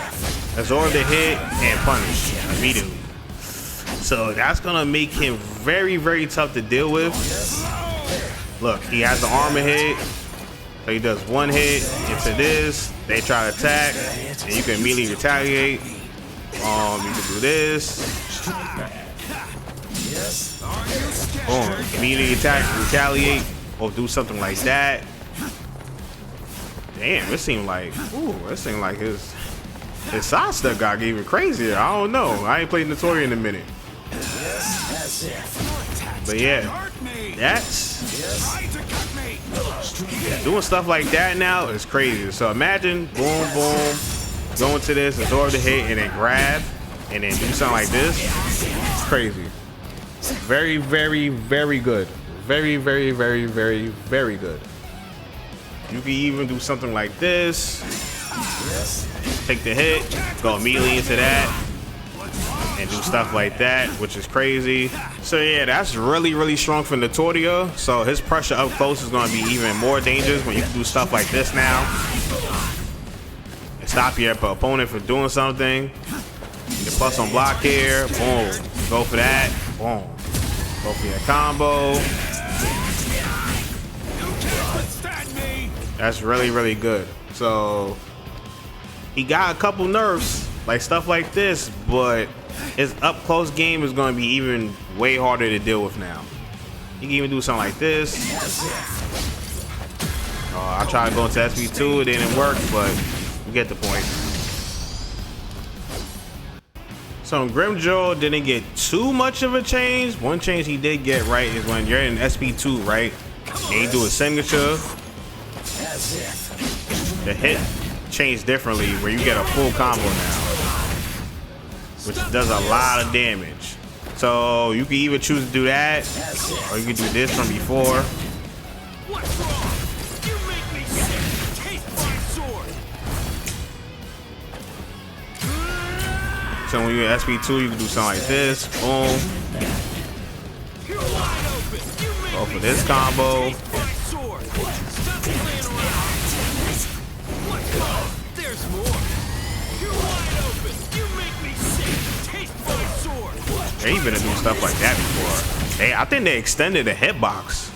absorb the hit, and punish immediately. So that's gonna make him very tough to deal with. Look, he has the armor hit, so he does one hit into this. They try to attack, and you can immediately retaliate. You can do this. Boom, immediately attack, retaliate, or do something like that. Damn, it seemed like, his side step got even crazier. I don't know. I ain't played Nnoitra in a minute. But yeah, that's doing stuff like that now is crazy. So imagine boom, going to this, absorb the hit, and then grab, and then do something like this. It's crazy. Very good. Very good. You can even do something like this. Take the hit, go immediately into that, and do stuff like that, which is crazy. So yeah, that's really strong for Nnoitra. So his pressure up close is going to be even more dangerous when you can do stuff like this now and stop your opponent from doing something. You can plus on block here, boom, go for that, boom, go for your combo. That's really good. So he got a couple nerfs, like stuff like this, but his up close game is going to be even way harder to deal with now. He can even do something like this. I tried to go into SP2, it didn't work, but you get the point. So Grimmjow didn't get too much of a change. One change he did get right is when you're in SP2, right? And you do a signature, the hit changed differently where you get a full combo now, which does a lot of damage. So you can either choose to do that, or you can do this from before. So when you're in SP2, you can do something like this. Boom. Go for this combo. They even do stuff like that before. Hey, I think they extended the hitbox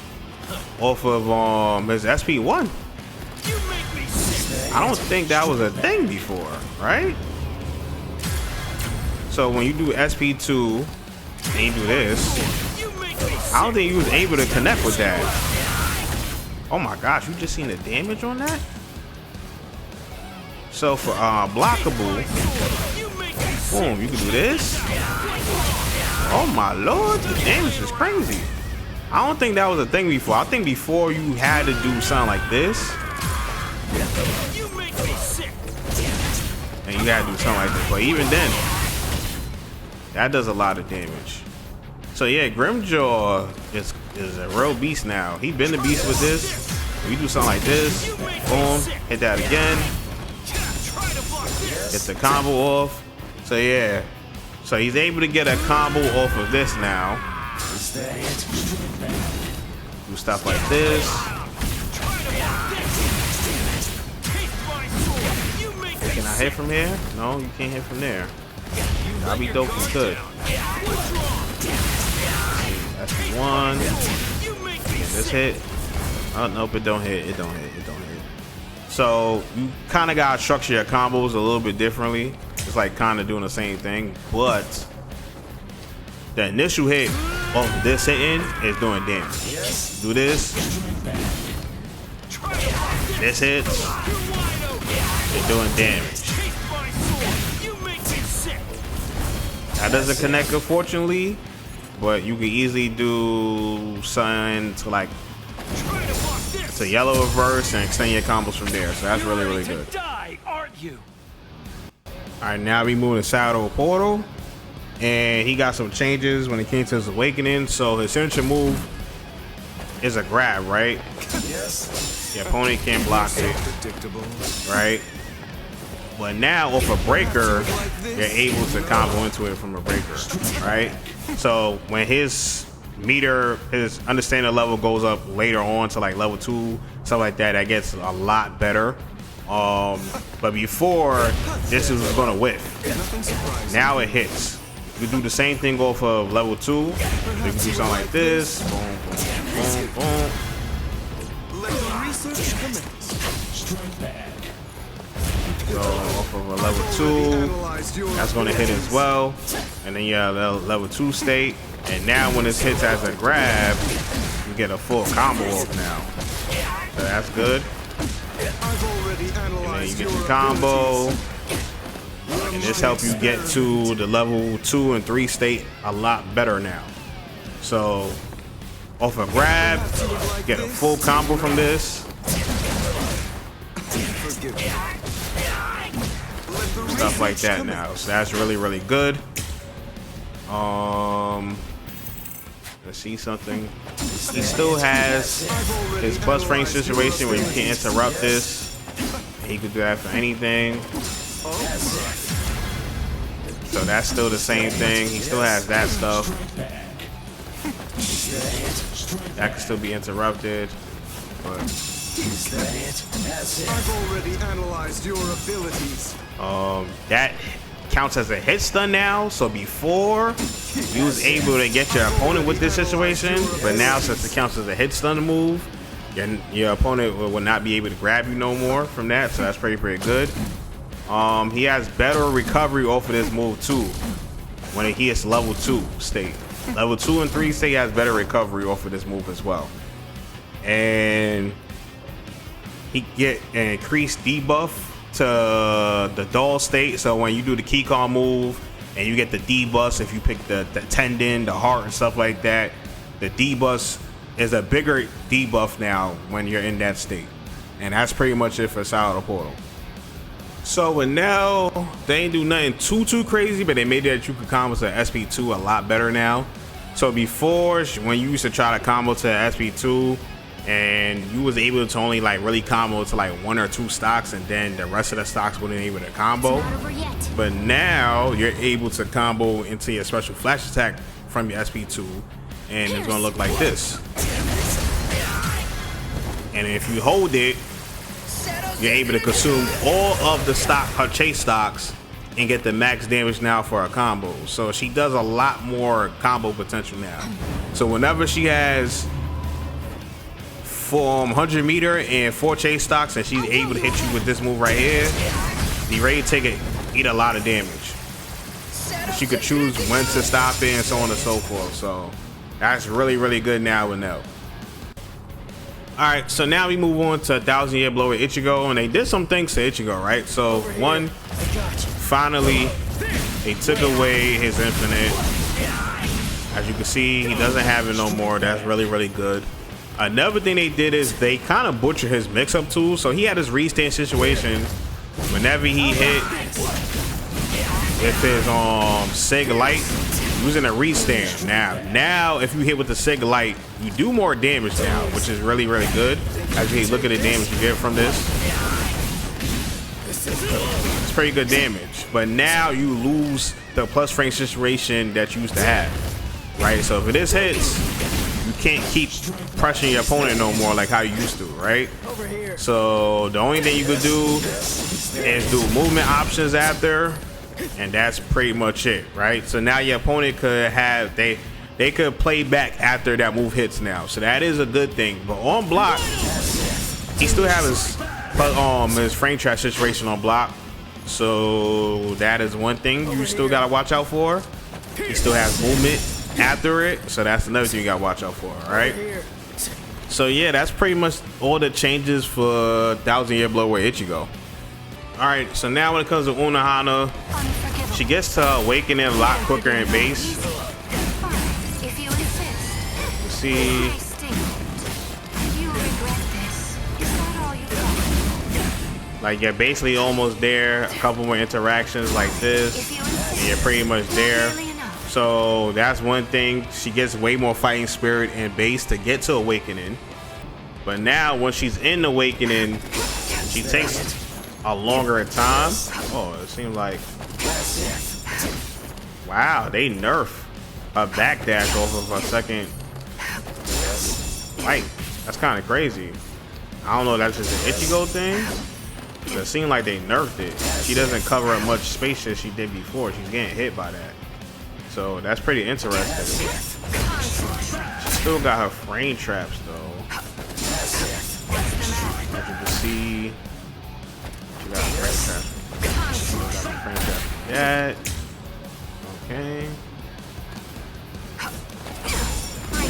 off of his SP1. I don't think that was a thing before, right? So when you do SP2 and you do this, I don't think you was able to connect with that. Oh my gosh, you just seen the damage on that? So for blockable, Boom, you can do this. Oh my lord, the damage is crazy. I don't think that was a thing before. I think before you had to do something like this. You make me sick. And you had to do something like this. But even then, that does a lot of damage. So yeah, Grimmjow is a real beast now. He been the beast with this. We do something like this. Boom, hit that again. Get the combo off. So yeah. So he's able to get a combo off of this now. Do stuff like this. Can I hit from here? No, you can't hit from there. That'd be dope if you could. That's the one. Get this hit. Oh nope, it don't hit. It don't hit. It don't hit. So you kind of gotta structure your combos a little bit differently. It's like kind of doing the same thing, but the initial hit of this hitting is doing damage. Do this. This hits. It's doing damage. That doesn't connect, unfortunately, but you can easily do something to like to yellow reverse and extend your combos from there. So that's really, really good. Alright, now we move to Shadow Portal, and he got some changes when it came to his awakening. So his signature move is a grab, right? Yes. The opponent can't block it, right? But now off a breaker, you're able to combo into it from a breaker, right? So when his meter, his understanding level goes up later on to like level 2, stuff like that, that gets a lot better. But before, this was gonna whiff. Now it hits. You do the same thing off of level 2. So you can do something like this. Boom, boom, boom, boom. So off of a level 2, that's gonna hit as well. And then you have level 2 state. And now when this hits as a grab, you get a full combo off now. So that's good. And then you get the combo, and this helps you get to the level 2 and 3 state a lot better now. So off a grab, get a full combo from this. Stuff like that now. So that's really, really good. Let's see something. He still has his bus frame situation where you can't interrupt this. He could do that for anything. So that's still the same thing. He still has that stuff. That can still be interrupted. But I've already analyzed your abilities. that counts as a hit stun now. So before, you was able to get your opponent with this situation, but now since it counts as a hit stun move, your opponent will not be able to grab you no more from that. So that's pretty good. He has better recovery off of this move too when he hits level 2 state. Level 2 and 3 state has better recovery off of this move as well. And he get an increased debuff to the dull state. So when you do the Keycon move and you get the debuff, if you pick the tendon, the heart and stuff like that, the debuff is a bigger debuff now when you're in that state. And that's pretty much it for Shadow Portal. So and now they ain't do nothing too crazy, but they made that you could combo to SP2 a lot better now. So before, when you used to try to combo to SP2 and you was able to only like really combo to like 1 or 2 stocks, and then the rest of the stocks wouldn't able to combo. But now you're able to combo into your special flash attack from your SP2, and it's gonna look like this. And if you hold it, you're able to consume all of the her chase stocks and get the max damage now for a combo. So she does a lot more combo potential now. So whenever she has 100 meter and 4 chase stocks and she's able to hit you with this move right here, be ready to eat a lot of damage. She could choose when to stop it and so on and so forth. So that's really good now with Nell. Alright, so now we move on to 1000-Year Blower Ichigo, and they did some things to Ichigo, right? So one, finally They took away his infinite. As you can see, he doesn't have it no more. That's really, really good. Another thing they did is they kind of butchered his mix-up tool. So he had his restand situation. Whenever he hit with his Sig Light, using a restand. Now if you hit with the Sig Light, you do more damage now, which is really, really good. As you look at the damage you get from this, it's pretty good damage. But now you lose the plus frame situation that you used to have, right? So if this hits, you can't keep pressuring your opponent no more like how you used to, right? So the only thing you could do is do movement options after, and that's pretty much it, right? So now your opponent could have they could play back after that move hits now, so that is a good thing. But on block, he still have his frame trap situation on block, so that is one thing you still gotta watch out for. He still has movement after it, so that's another thing you gotta watch out for. All right, so yeah, that's pretty much all the changes for 1000 Year Blood with Ichigo. All right, so now when it comes to Unohana, she gets to awaken it a lot quicker in base. If you insist. You see, You regret this. Is that all you got? like you're basically almost there. A couple more interactions like this, and you're pretty much there. So that's one thing. She gets way more fighting spirit in base to get to awakening. But now when she's in awakening, she takes a longer time. Oh, it seems like, wow, they nerf a backdash off of a second fight. That's kind of crazy. I don't know if that's just an Ichigo thing, but it seemed like they nerfed it. She doesn't cover up much space as she did before. She's getting hit by that. So that's pretty interesting. She still got her frame traps though. As you can see, she got her frame traps. Still got the frame trap. That. Okay.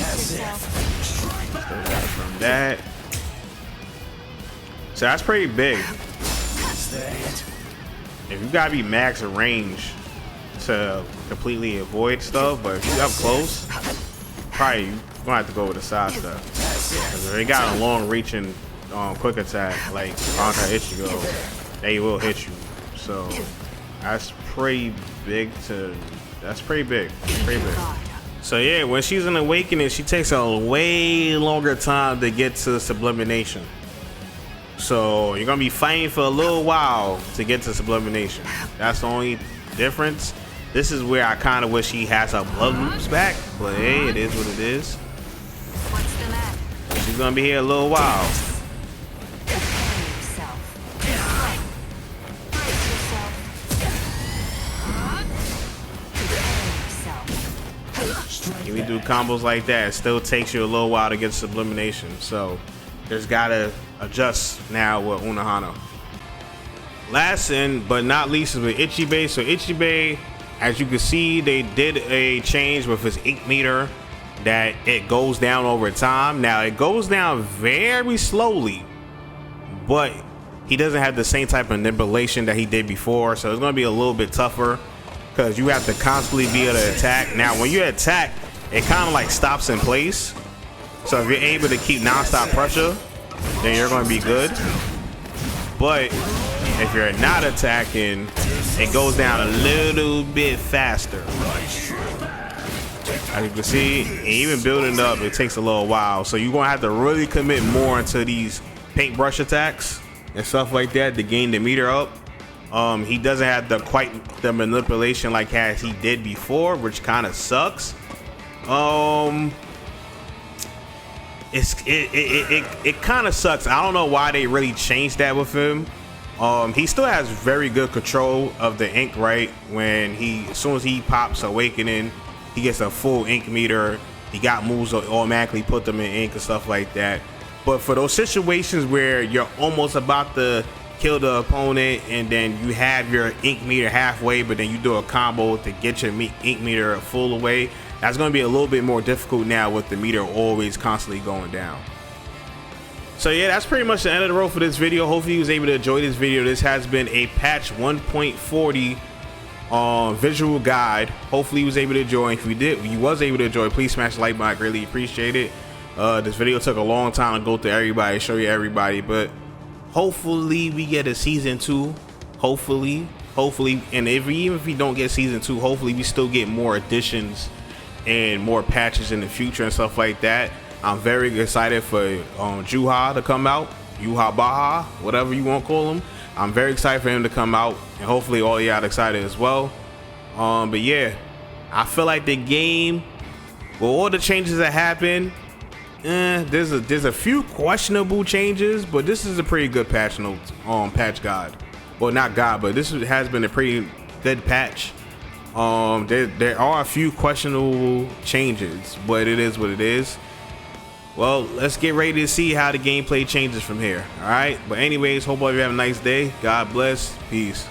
Still got it from that. So that's pretty big. If you gotta be max range to completely avoid stuff, but if you up close, probably you gonna have to go with a side step. Because if they got a long reaching quick attack like Bankai Ichigo, they will hit you. So that's pretty big. That's pretty big. So yeah, when she's in awakening, she takes a way longer time to get to sublimation. So you're gonna be fighting for a little while to get to sublimation. That's the only difference. This is where I kind of wish he has her blood loops back, but hey, it is what it is. What's the matter? She's gonna be here a little while. If you do combos like that, it still takes you a little while to get sublimation. So there's gotta adjust now with Unohana. Last but not least is with Ichibe. So Ichibe, as you can see, they did a change with his ink meter that it goes down over time. Now it goes down very slowly, but he doesn't have the same type of manipulation that he did before. So it's gonna be a little bit tougher because you have to constantly be able to attack. Now when you attack, it kind of like stops in place. So if you're able to keep non-stop pressure, then you're going to be good. But if you're not attacking, it goes down a little bit faster. As you can see, even building up, it takes a little while. So you're going to have to really commit more into these paintbrush attacks and stuff like that to gain the meter up. He doesn't have quite the manipulation like as he did before, which kind of sucks. It kind of sucks. I don't know why they really changed that with him. He still has very good control of the ink, right? When as soon as he pops awakening, he gets a full ink meter. He got moves that automatically put them in ink and stuff like that. But for those situations where you're almost about to kill the opponent and then you have your ink meter halfway, but then you do a combo to get your ink meter full away, that's going to be a little bit more difficult now with the meter always constantly going down. So yeah, that's pretty much the end of the road for this video. Hopefully you was able to enjoy this video. This has been a patch 1.40 visual guide. Hopefully you was able to enjoy. If you was able to enjoy, please smash the like button. I greatly appreciate it. This video took a long time to go through everybody, show you everybody, but hopefully we get a season 2. Hopefully, and even if we don't get season 2, hopefully we still get more additions and more patches in the future and stuff like that. I'm very excited for Juha to come out, Yuha Baha, whatever you want to call him. I'm very excited for him to come out, and hopefully all y'all excited as well. But yeah, I feel like the game, with all the changes that happened, there's a few questionable changes, but this is a pretty good patch note, patch guide. Well, not guide, but this has been a pretty good patch. There are a few questionable changes, but it is what it is. Well, let's get ready to see how the gameplay changes from here. All right, but anyways, hope all of you have a nice day. God bless. Peace.